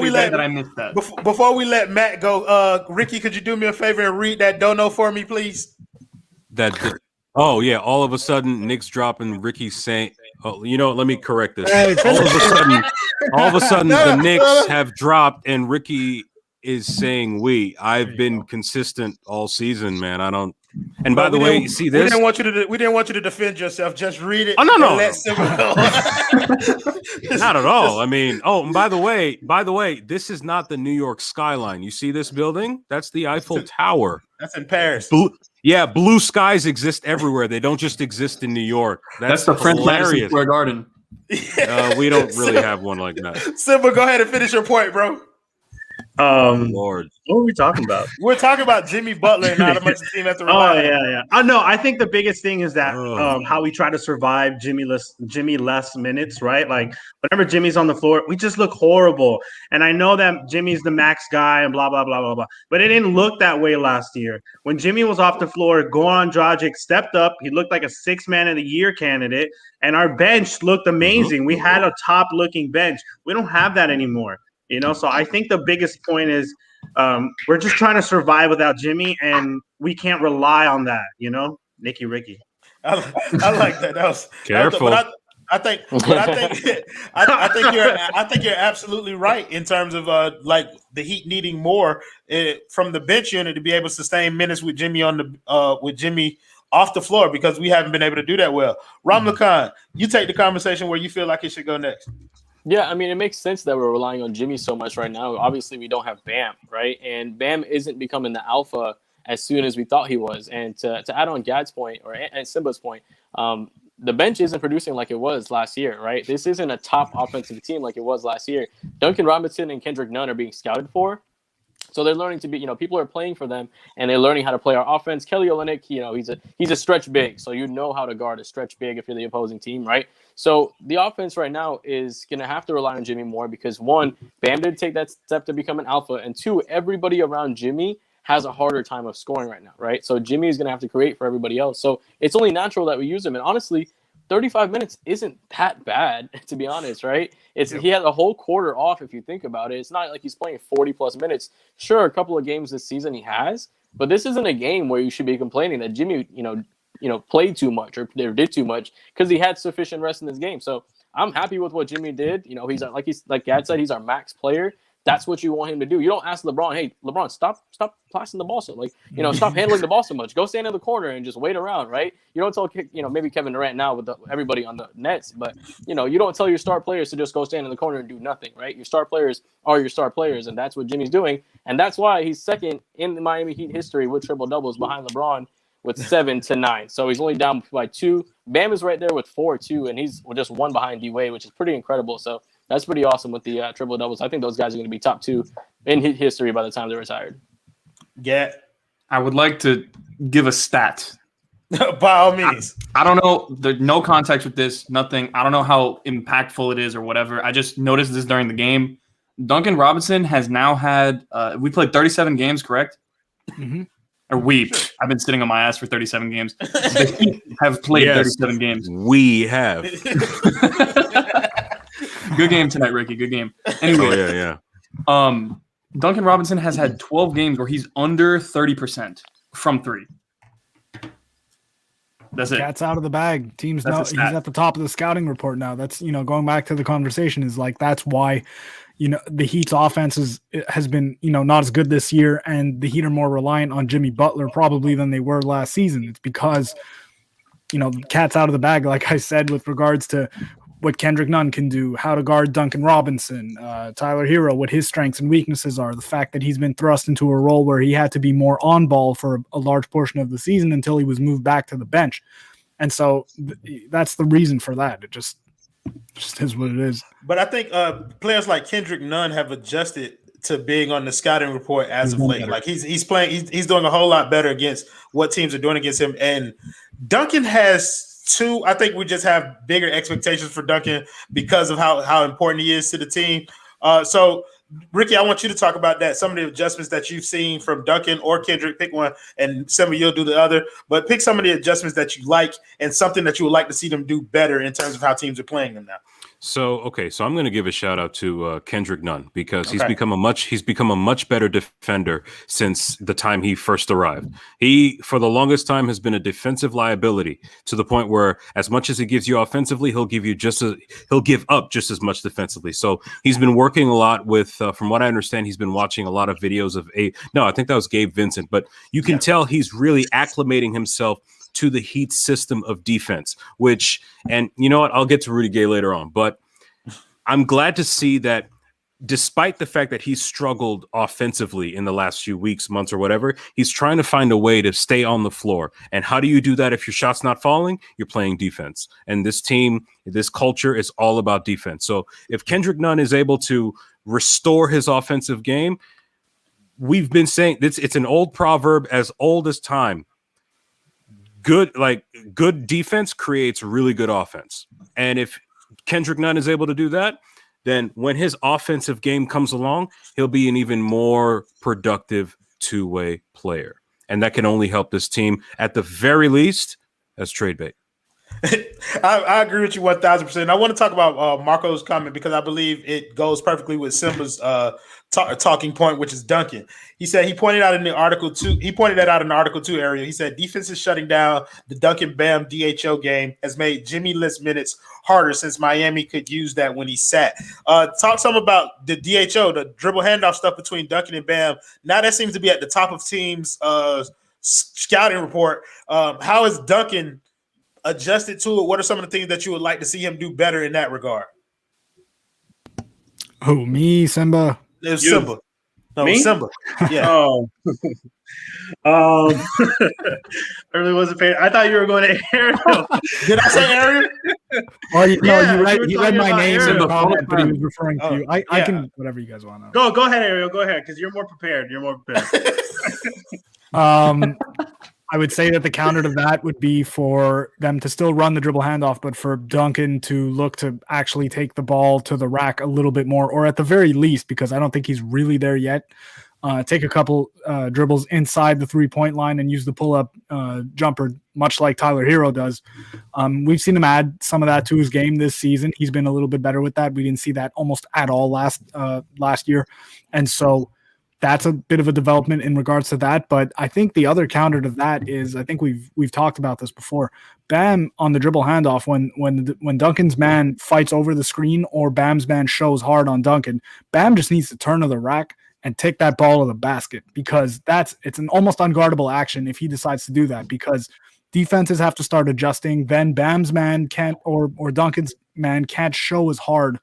we let Matt go, Ricky, could you do me a favor and read that dono for me, please? All of a sudden, Nick's dropping. Ricky's saying, let me correct this. All of a sudden, the Knicks have dropped, and Ricky is saying we. I've been consistent all season, man. I don't. And by the way, you see this? We didn't want you to defend yourself. Just read it. Oh no. Go. Not at all. I mean, and by the way, this is not the New York skyline. You see this building? That's the Eiffel Tower. That's in Paris. Blue skies exist everywhere. They don't just exist in New York. That's the French Madison Square Garden. We don't really have one like that. Simba, go ahead and finish your point, bro. Lord. What were we talking about? We're talking about Jimmy Butler and how much the team has to rely on. Yeah. I know. I think the biggest thing is that Oh. how we try to survive Jimmy less minutes, right? Like whenever Jimmy's on the floor, we just look horrible. And I know that Jimmy's the max guy and blah blah blah blah blah. But it didn't look that way last year. When Jimmy was off the floor, Goran Dragic stepped up. He looked like a 6th man of the year candidate, and our bench looked amazing. We had a top looking bench. We don't have that anymore. So I think the biggest point is we're just trying to survive without Jimmy, and we can't rely on that. Nicky Ricky. I like that. That was Careful. I think you're absolutely right in terms of like the Heat needing more from the bench unit to be able to sustain minutes with Jimmy with Jimmy off the floor, because we haven't been able to do that well. Ramlakan, you take the conversation where you feel like it should go next. Yeah, I mean, it makes sense that we're relying on Jimmy so much right now. Obviously, we don't have Bam, right? And Bam isn't becoming the alpha as soon as we thought he was. And to add on Gad's point, and Simba's point, the bench isn't producing like it was last year, right? This isn't a top offensive team like it was last year. Duncan Robinson and Kendrick Nunn are being scouted for. So they're learning to be, people are playing for them, and they're learning how to play our offense. Kelly Olynyk, he's a stretch big, so you know how to guard a stretch big if you're the opposing team, right? So the offense right now is going to have to rely on Jimmy more because, one, Bam did take that step to become an alpha, and two, everybody around Jimmy has a harder time of scoring right now, right? So Jimmy is going to have to create for everybody else. So it's only natural that we use him, and honestly, 35 minutes isn't that bad, to be honest, right? He had a whole quarter off if you think about it. It's not like he's playing 40-plus minutes. Sure, a couple of games this season he has, but this isn't a game where you should be complaining that Jimmy, played too much or did too much because he had sufficient rest in this game. So I'm happy with what Jimmy did. He's like Gad said, he's our max player. That's what you want him to do. You don't ask LeBron, hey, LeBron, stop passing the ball so stop handling the ball so much. Go stand in the corner and just wait around, right? You don't tell, maybe Kevin Durant now with everybody on the Nets, but, you don't tell your star players to just go stand in the corner and do nothing, right? Your star players are your star players, and that's what Jimmy's doing. And that's why he's second in the Miami Heat history with triple-doubles behind LeBron with 7 to 9. So he's only down by 2. Bam is right there with 4 too, and he's just 1 behind D-Wade, which is pretty incredible. So that's pretty awesome with the triple doubles. I think those guys are going to be top 2 in history by the time they're retired. Yeah, I would like to give a stat. By all means. I don't know. There's no context with this. Nothing. I don't know how impactful it is or whatever. I just noticed this during the game. Duncan Robinson has now had. We played 37 games, correct? Mm-hmm. Or we. Sure. I've been sitting on my ass for 37 games. They have played 37 games. We have. Good game tonight, Ricky. Good game. Anyway, Duncan Robinson has had 12 games where he's under 30% from 3. That's it. Cat's out of the bag. Teams know he's at the top of the scouting report now. That's, going back to the conversation is like, that's why, the Heat's offense has been, not as good this year, and the Heat are more reliant on Jimmy Butler probably than they were last season. It's because, the cat's out of the bag, like I said, with regards to what Kendrick Nunn can do, how to guard Duncan Robinson, Tyler Herro, what his strengths and weaknesses are, the fact that he's been thrust into a role where he had to be more on ball for a large portion of the season until he was moved back to the bench. And so that's the reason for that. It just is what it is. But I think players like Kendrick Nunn have adjusted to being on the scouting report as of late. Like he's playing, he's doing a whole lot better against what teams are doing against him. And Duncan has 2. I think we just have bigger expectations for Duncan because of how important he is to the team. So, Ricky, I want you to talk about that. Some of the adjustments that you've seen from Duncan or Kendrick. Pick one, and Simba, you'll do the other. But pick some of the adjustments that you like and something that you would like to see them do better in terms of how teams are playing them now. So I'm going to give a shout out to Kendrick Nunn because he's become a much better defender since the time he first arrived. He, for the longest time, has been a defensive liability to the point where, as much as he gives you offensively, he'll give up just as much defensively. So he's been working a lot with, from what I understand, he's been watching a lot of videos of I think that was Gabe Vincent, but you can tell he's really acclimating himself to the Heat system of defense, and you know what? I'll get to Rudy Gay later on, but I'm glad to see that despite the fact that he's struggled offensively in the last few weeks, months, or whatever, he's trying to find a way to stay on the floor. And how do you do that if your shot's not falling? You're playing defense. And this team, this culture is all about defense. So if Kendrick Nunn is able to restore his offensive game, we've been saying this. It's an old proverb as old as time. Good defense creates really good offense. And if Kendrick Nunn is able to do that, then when his offensive game comes along, he'll be an even more productive two-way player. And that can only help this team at the very least as trade bait. I agree with you 1,000%. I want to talk about Marco's comment because I believe it goes perfectly with Simba's talking point, which is Duncan. He said he pointed out in the article too. He pointed that out in the article 2 area. He said defense is shutting down. The Duncan Bam DHO game has made Jimmy list minutes harder since Miami could use that when he sat. Talk some about the DHO, the dribble handoff stuff between Duncan and Bam. Now that seems to be at the top of teams' scouting report. How is Duncan adjusted to it? What are some of the things that you would like to see him do better in that regard? Who, me, Simba? It was Simba. No, Me? Simba. Yeah. Oh. I really wasn't paying. I thought you were going to Herro. Did I say Ariel? Well, Yeah, he read my name in the comment, but he was referring to you. I yeah. can, whatever you guys want to know. Go ahead, Ariel. Go ahead, because you're more prepared. I would say that the counter to that would be for them to still run the dribble handoff, but for Duncan to look to actually take the ball to the rack a little bit more, or at the very least, because I don't think he's really there yet, take a couple dribbles inside the 3-point line and use the pull-up jumper, much like Tyler Herro does. We've seen him add some of that to his game this season. He's been a little bit better with that. We didn't see that almost at all last year. And so that's a bit of a development in regards to that. But I think the other counter to that is, I think we've talked about this before. Bam on the dribble handoff, when Duncan's man fights over the screen or Bam's man shows hard on Duncan, Bam just needs to turn to the rack and take that ball to the basket, because it's an almost unguardable action if he decides to do that, because defenses have to start adjusting. Then Bam's man can't, or Duncan's man can't show as hard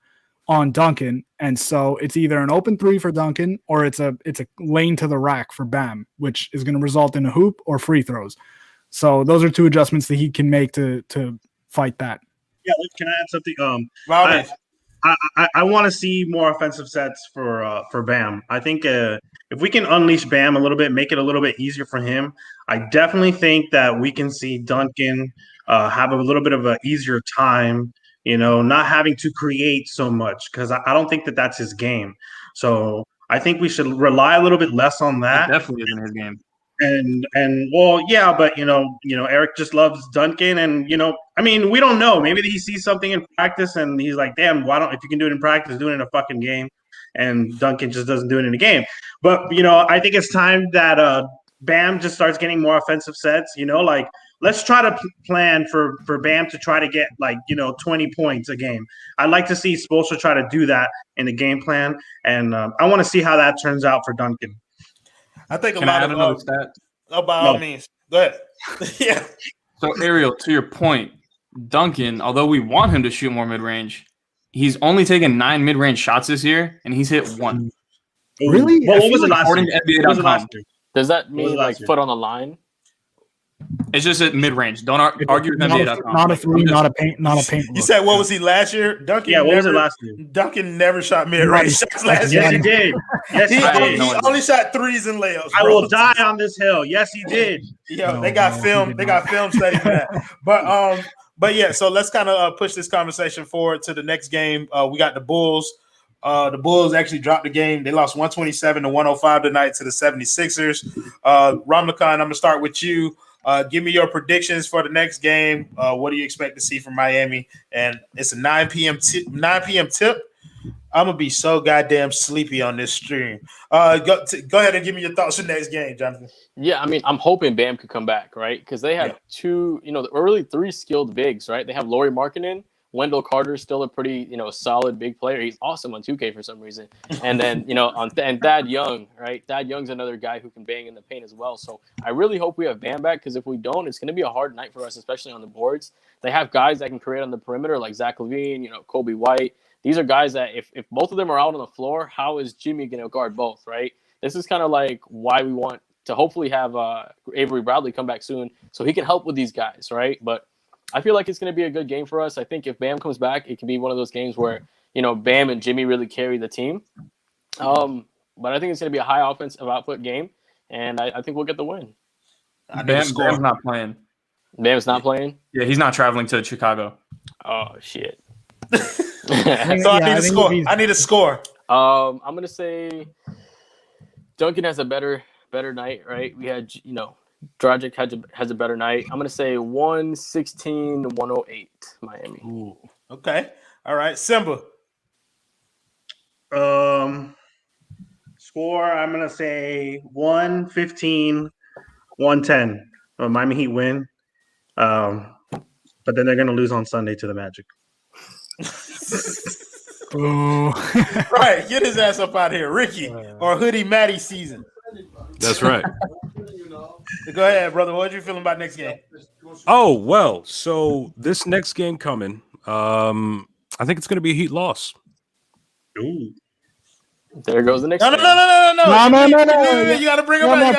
on Duncan, and so it's either an open 3 for Duncan or it's a lane to the rack for Bam, which is going to result in a hoop or free throws. So those are 2 adjustments that he can make to fight that. Yeah, can I add something? Robin. I want to see more offensive sets for Bam. I think if we can unleash Bam a little bit, make it a little bit easier for him, I definitely think that we can see Duncan have a little bit of an easier time, not having to create so much, because I don't think that that's his game. So I think we should rely a little bit less on that. It definitely isn't his game. And well, yeah, but Eric just loves Duncan, and we don't know. Maybe he sees something in practice and he's like, damn, if you can do it in practice, do it in a fucking game. And Duncan just doesn't do it in a game. But I think it's time that Bam just starts getting more offensive sets. Let's try to plan for Bam to try to get 20 points a game. I'd like to see Spoelstra try to do that in the game plan, and I want to see how that turns out for Duncan. I think Can I add another stat? By all means. Go ahead. Yeah. So, Ariel, to your point, Duncan, although we want him to shoot more mid-range, he's only taken 9 mid-range shots this year, and he's hit 1. Really? What was it last According year? to NBA.com. Does that mean foot on the line? It's just at mid-range. Don't argue with NBA.com. Not a 3, not a paint You look. said, what was he last year? Duncan. Yeah, what was it last year? Duncan never shot mid-range shots last Yes, year. he did. Yes, he did. He only shot 3s and layups. I bro. will die on this hill. Yes, he did. Yeah, they got film. They got film studying that. But yeah. So let's kind of push this conversation forward to the next game. We got the Bulls. The Bulls actually dropped the game. They lost 127-105 tonight to the 76ers. Ramlakan, I'm gonna start with you. Give me your predictions for the next game. What do you expect to see from Miami? And it's a 9 p.m. tip. I'm gonna be so goddamn sleepy on this stream. Go ahead and give me your thoughts on the next game, Jonathan. Yeah, I'm hoping Bam could come back, right? Because they have 2, really 3 skilled bigs, right? They have Lauri Markkanen. Wendell Carter is still a pretty, solid big player. He's awesome on 2K for some reason. And then, and Thad Young, right? Thad Young's another guy who can bang in the paint as well. So I really hope we have Bam back, because if we don't, it's going to be a hard night for us, especially on the boards. They have guys that can create on the perimeter like Zach LaVine, Kobe White. These are guys that if both of them are out on the floor, how is Jimmy going to guard both, right? This is kind of like why we want to hopefully have Avery Bradley come back soon so he can help with these guys, right? But I feel like it's going to be a good game for us. I think if Bam comes back, it can be one of those games where, Bam and Jimmy really carry the team. But I think it's going to be a high offensive output game, and I think we'll get the win. Bam's not playing. Bam's not playing? Yeah, he's not traveling to Chicago. Oh, shit. So I need a score. I'm going to say Duncan has a better night, right? We had, Dragic has a better night. I'm going to say 116-108 Miami. Ooh. Okay. All right. Simba. Score, I'm going to say 115-110. Miami Heat win. But then they're going to lose on Sunday to the Magic. Right. Get his ass up out of here. Ricky or Hoodie Matty season. That's right. Go ahead, brother. What are you feeling about next game? Oh, well, so this next game coming, I think it's going to be a Heat loss. Ooh. There goes the next No. game. No. You got to bring him back.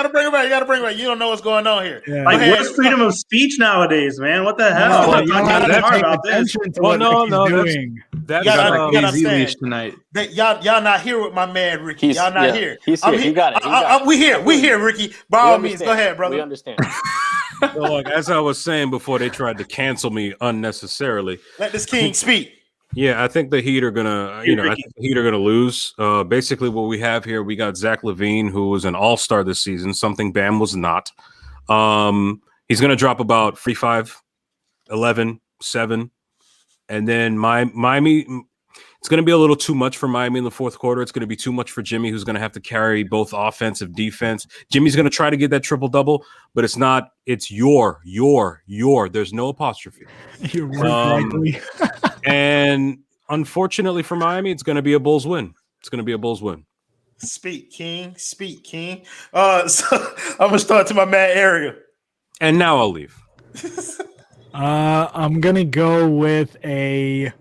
You don't know what's going on here. Yeah. Like, what's freedom of speech nowadays, man? What the hell? No, I'm you not gotta sorry take about this. attention to Well, what no, Ricky's doing. That's You gotta Easy understand. leash tonight. Y'all not here with my man Ricky. Y'all not here. He's here. He got it. We here, Ricky. By all means, go ahead, brother. We understand. So, like, as I was saying before, they tried to cancel me unnecessarily. Let this king speak. Yeah, I think the Heat are gonna, lose. Basically, what we have here, we got Zach LaVine, who was an All-Star this season, something Bam was not. He's gonna drop about 45, 11, 7, and then Miami. It's going to be a little too much for Miami in the fourth quarter. It's going to be too much for Jimmy, who's going to have to carry both offensive, defense. Jimmy's going to try to get that triple-double, but it's not. It's your. There's no apostrophe. You're likely. And unfortunately for Miami, it's going to be a Bulls win. Speak, King. So I'm going to start to my man Ariel. And now I'll leave. I'm going to go with a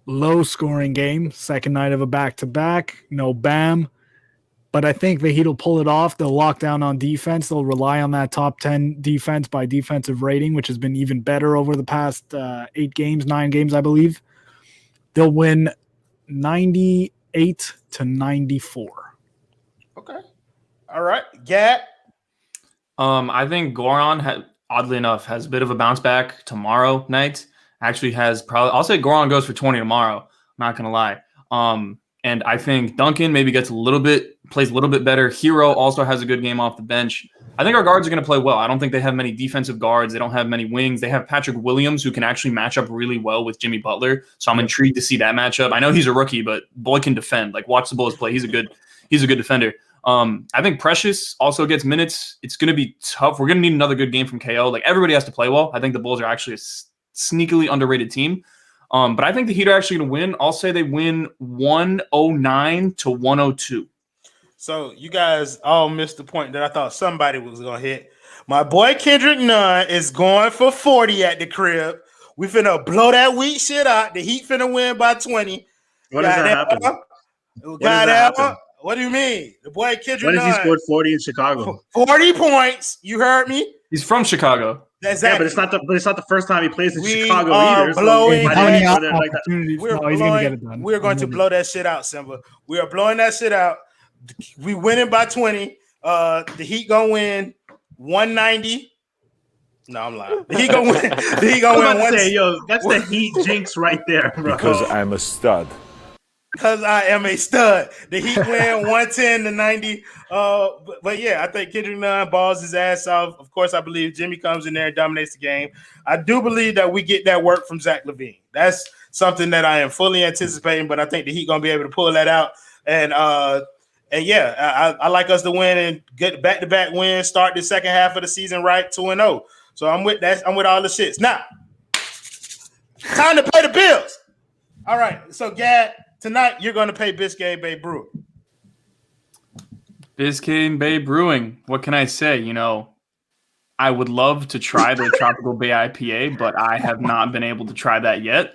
low-scoring game, second night of a back-to-back, no Bam. But I think the Heat will pull it off. They'll lock down on defense. They'll rely on that top 10 defense by defensive rating, which has been even better over the past 9 games, I believe. They'll win 98-94. Okay. All right. Gad? I think Goran, oddly enough, has a bit of a bounce back tomorrow night. Actually has probably, I'll say Goran goes for 20 tomorrow. I'm not going to lie. And I think Duncan maybe plays a little bit better. Herro also has a good game off the bench. I think our guards are going to play well. I don't think they have many defensive guards. They don't have many wings. They have Patrick Williams, who can actually match up really well with Jimmy Butler. So I'm intrigued to see that matchup. I know he's a rookie, but boy can defend. Like, watch the Bulls play. He's a good defender. I think Precious also gets minutes. It's going to be tough. We're going to need another good game from KO. Like, everybody has to play well. I think the Bulls are actually a sneakily underrated team. But I think the Heat are actually going to win. I'll say they win 109-102. So you guys all missed the point that I thought somebody was going to hit. My boy Kendrick Nunn is going for 40 at the crib. We finna blow that weak shit out. The Heat finna win by 20. When does that happen? What do you mean? The boy Kendrick Nunn. When has he scored 40 in Chicago? 40 points. You heard me? He's from Chicago. Exactly. Yeah, but it's not the first time he plays in Chicago are either. blowing We're going to blow that shit out, Simba. We are blowing that shit out. We winning by 20. The Heat gonna win 190. No, I'm lying. The Heat gonna win. The Heat gonna win. That's the Heat jinx right there, bro. Because I'm a stud. Because I am a stud. The Heat win 110-90. But yeah, I think Kendrick Nunn balls his ass off. Of course, I believe Jimmy comes in there and dominates the game. I do believe that we get that work from Zach LaVine. That's something that I am fully anticipating, but I think the Heat gonna be able to pull that out. And yeah, I like us to win and get back-to-back wins, start the second half of the season right 2-0. So I'm with that. I'm with all the shits. Now, time to pay the bills. All right. So, Gad, tonight you're going to pay Biscayne Bay Brewing. Biscayne Bay Brewing. What can I say? You know, I would love to try the Tropical Bay IPA, but I have not been able to try that yet.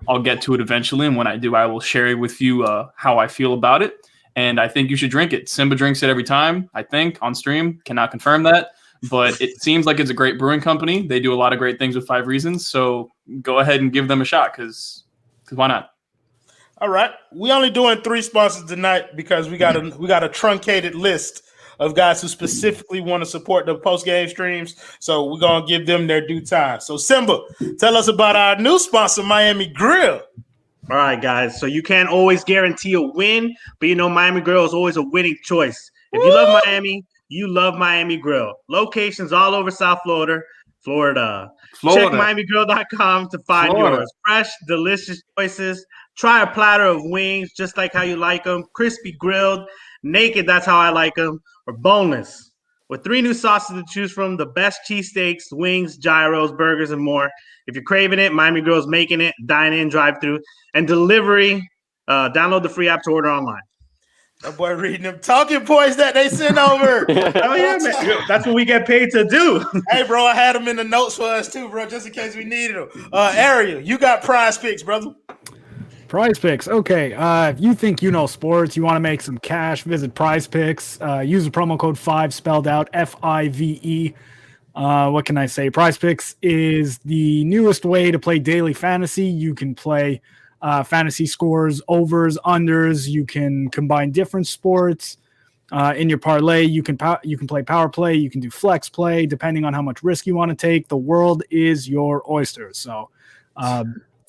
I'll get to it eventually, and when I do, I will share with you how I feel about it. And I think you should drink it. Simba drinks it every time, I think, on stream. Cannot confirm that. But it seems like it's a great brewing company. They do a lot of great things with 5 Reasons. So go ahead and give them a shot because why not? All right. We only doing 3 sponsors tonight because we got a truncated list of guys who specifically want to support the post-game streams. So we're going to give them their due time. So Simba, tell us about our new sponsor, Miami Grill. All right, guys. So you can't always guarantee a win, but you know Miami Grill is always a winning choice. If you love Miami, you love Miami Grill. Locations all over South Florida. Check MiamiGrill.com to find yours. Fresh, delicious choices. Try a platter of wings just like how you like them. Crispy grilled, naked, that's how I like them, or boneless. With 3 new sauces to choose from, the best cheesesteaks, wings, gyros, burgers, and more. If you're craving it, Miami Grill's making it. Dine in, drive through, and delivery. Download the free app to order online. That boy reading them talking points that they sent over. Oh yeah, man. That's what we get paid to do. Hey, bro, I had them in the notes for us too, bro, just in case we needed them. Ariel, you got prize picks, brother. Prize Picks. Okay. If you think you know sports, you want to make some cash, visit Prize Picks. Use the promo code 5 spelled out FIVE. What can I say? Prize Picks is the newest way to play daily fantasy. You can play fantasy scores, overs, unders. You can combine different sports in your parlay. You can play power play. You can do flex play, depending on how much risk you want to take. The world is your oyster. So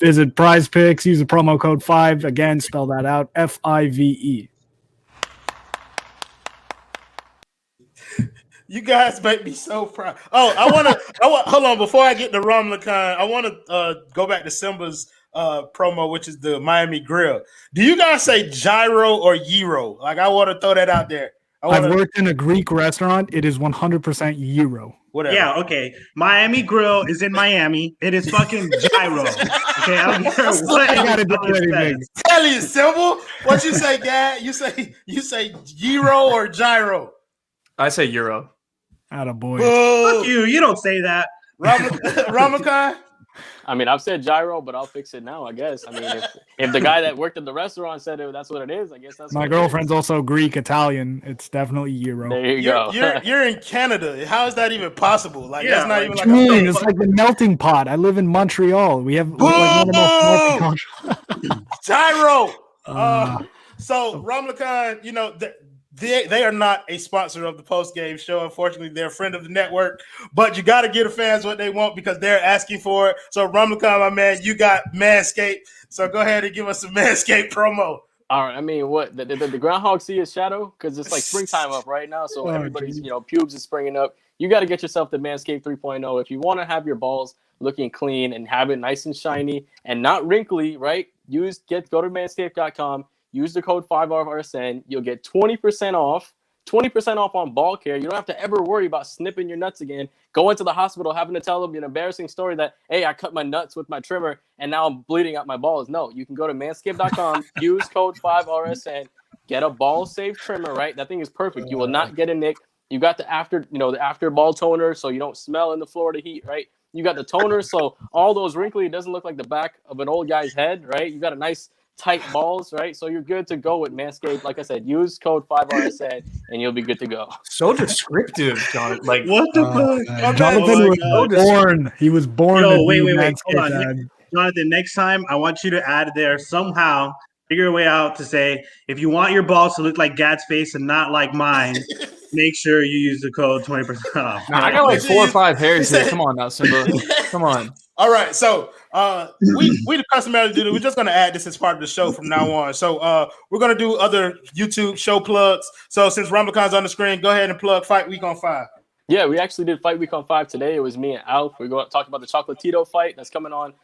visit Prize Picks. Use the promo code 5. Again, spell that out, FIVE. You guys make me so proud. Oh, I want hold on before I get to Ramlakan. I want to go back to Simba's promo, which is the Miami Grill. Do you guys say gyro or gyro? Like, I want to throw that out there. I've worked in a Greek restaurant. It is 100% gyro. Whatever. Yeah, okay. Miami Grill is in Miami. It is fucking gyro. Okay, I don't care what I gotta do anything. Tell you, Simba. What you say, Gad? You say gyro or gyro? I say Euro. Attaboy. Fuck you. You don't say that. Ramakai? I mean, I've said gyro, but I'll fix it now, I guess. I mean, if the guy that worked at the restaurant said that's what it is, I guess that's my girlfriend's also Greek Italian. It's definitely gyro. There you go. You're in Canada. How is that even possible? Like, that's not even like a thing. It's like the melting pot. I live in Montreal. We have like one of the most gyro. So Ramlakan, you know, they are not a sponsor of the post-game show. Unfortunately, they're a friend of the network. But you got to give the fans what they want because they're asking for it. So, Ramlakan, my man, you got Manscaped. So, go ahead and give us some Manscaped promo. All right. I mean, what? The groundhog see his shadow? Because it's like springtime up right now. So, everybody's, pubes is springing up. You got to get yourself the Manscaped 3.0. If you want to have your balls looking clean and have it nice and shiny and not wrinkly, right? Go to manscaped.com. Use the code 5RSN. You'll get 20% off. 20% off on ball care. You don't have to ever worry about snipping your nuts again. Go into the hospital having to tell them an embarrassing story that, hey, I cut my nuts with my trimmer and now I'm bleeding out my balls. No, you can go to manscaped.com, use code 5RSN, get a ball safe trimmer, right? That thing is perfect. You will not get a nick. You got the after ball toner so you don't smell in the Florida heat, right? You got the toner so all those wrinkly, it doesn't look like the back of an old guy's head, right? You got a nice tight balls, right? So you're good to go with Manscaped. Like I said, use code 5RSN and you'll be good to go. So descriptive, John. Like, what the fuck? Jonathan was born. He was born. Wait. Hold on. Jonathan, next time I want you to add there somehow, figure a way out to say, if you want your balls to look like Gad's face and not like mine, make sure you use the code 20% off. I got like 4 or 5 hairs here. Come on now, Simba. Come on. All right, so we customarily do this. We're just going to add this as part of the show from now on. So we're going to do other YouTube show plugs. So since Ramlakan's on the screen, go ahead and plug Fight Week on 5. Yeah, we actually did Fight Week on 5 today. It was me and Alf. We talked about the Chocolatito fight that's coming on.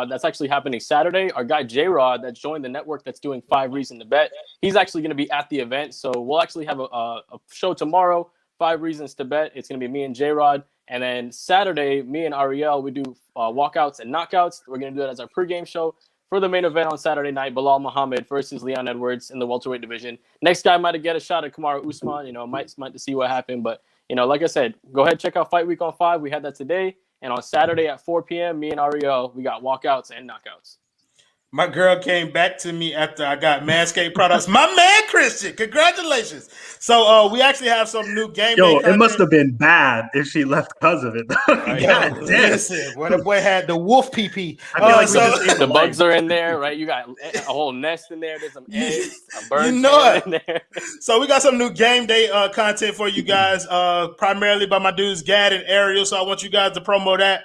That's actually happening Saturday. Our guy J-Rod that joined the network that's doing 5 Reasons to Bet. He's actually going to be at the event. So we'll actually have a show tomorrow, 5 Reasons to Bet. It's going to be me and J-Rod. And then Saturday, me and Ariel, we do walkouts and knockouts. We're going to do it as our pregame show for the main event on Saturday night, Bilal Muhammad versus Leon Edwards in the welterweight division. Next guy might get a shot at Kamaru Usman. Might to see what happened. But, like I said, go ahead, check out Fight Week on 5. We had that today. And on Saturday at 4 p.m., me and Ariel, we got walkouts and knockouts. My girl came back to me after I got Manscaped products. My man, Christian, congratulations. So we actually have some new game day It must content. have been bad if she left because of it. Yo, listen, what the boy had the wolf PP. I feel like we just ate The bugs are in there, right? You got a whole nest in there. There's some eggs, a bird in there. So we got some new game day content for you guys, primarily by my dudes Gad and Ariel. So I want you guys to promo that.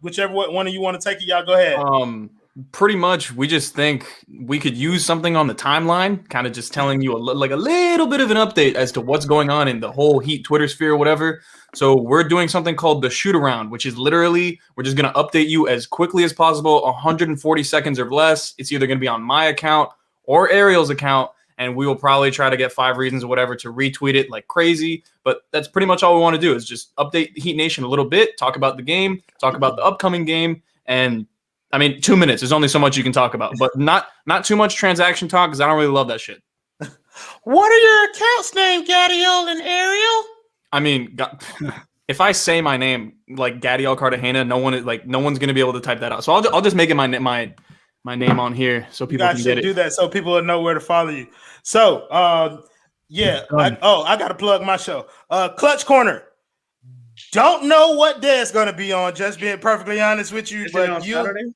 Whichever one of you want to take it, y'all go ahead. Pretty much, we just think we could use something on the timeline, kind of just telling you a little bit of an update as to what's going on in the whole Heat Twitter sphere or whatever. So we're doing something called the shoot around, which is literally we're just going to update you as quickly as possible, 140 seconds or less. It's either going to be on my account or Ariel's account, and we will probably try to get 5 reasons or whatever to retweet it like crazy. But that's pretty much all we want to do is just update Heat Nation a little bit, talk about the game, talk about the upcoming game, and I mean, 2 minutes. There's only so much you can talk about, but not too much transaction talk because I don't really love that shit. What are your accounts named, Gadiel and Ariel? I mean, if I say my name like Gadiel Cartagena, no one's gonna be able to type that out. So I'll just make it my name on here so people can get it. Do that so people will know where to follow you. So I gotta plug my show. Clutch Corner. Don't know what day it's gonna be on. Just being perfectly honest with you, but Saturday?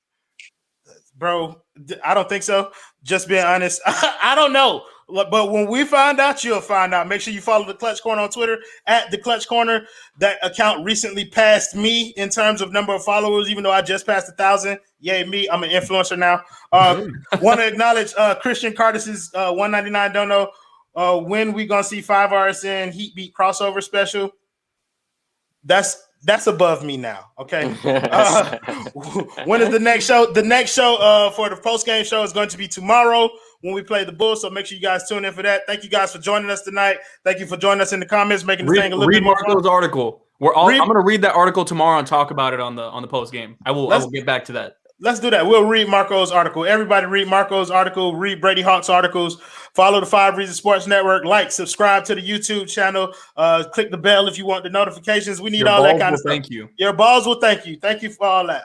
Bro, I don't think so. Just being honest, I don't know. But when we find out, you'll find out. Make sure you follow the Clutch Corner on Twitter at the Clutch Corner. That account recently passed me in terms of number of followers, even though I just passed 1,000. Yay, me! I'm an influencer now. Want to acknowledge Christian Cardis's 199. Don't know when we gonna see 5 RSN Heat Beat crossover special. That's above me now. Okay. When is the next show? The next show for the post-game show is going to be tomorrow when we play the Bulls. So make sure you guys tune in for that. Thank you guys for joining us tonight. Thank you for joining us in the comments, making this thing a little bit more fun. Read Marco's article. I'm going to read that article tomorrow and talk about it on the post game. I will get back to that. Let's do that. We'll read Marco's article. Everybody read Marco's article. Read Brady Hawk's articles. Follow the 5 Reasons Sports Network. Like, subscribe to the YouTube channel. Click the bell if you want the notifications. We need all that kind of stuff. Thank you. Your balls will thank you. Thank you for all that.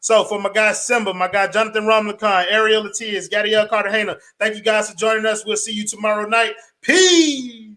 So for my guy Simba, my guy Jonathan Romlicon, Ariel Latias, Gadiel Cartagena, thank you guys for joining us. We'll see you tomorrow night. Peace.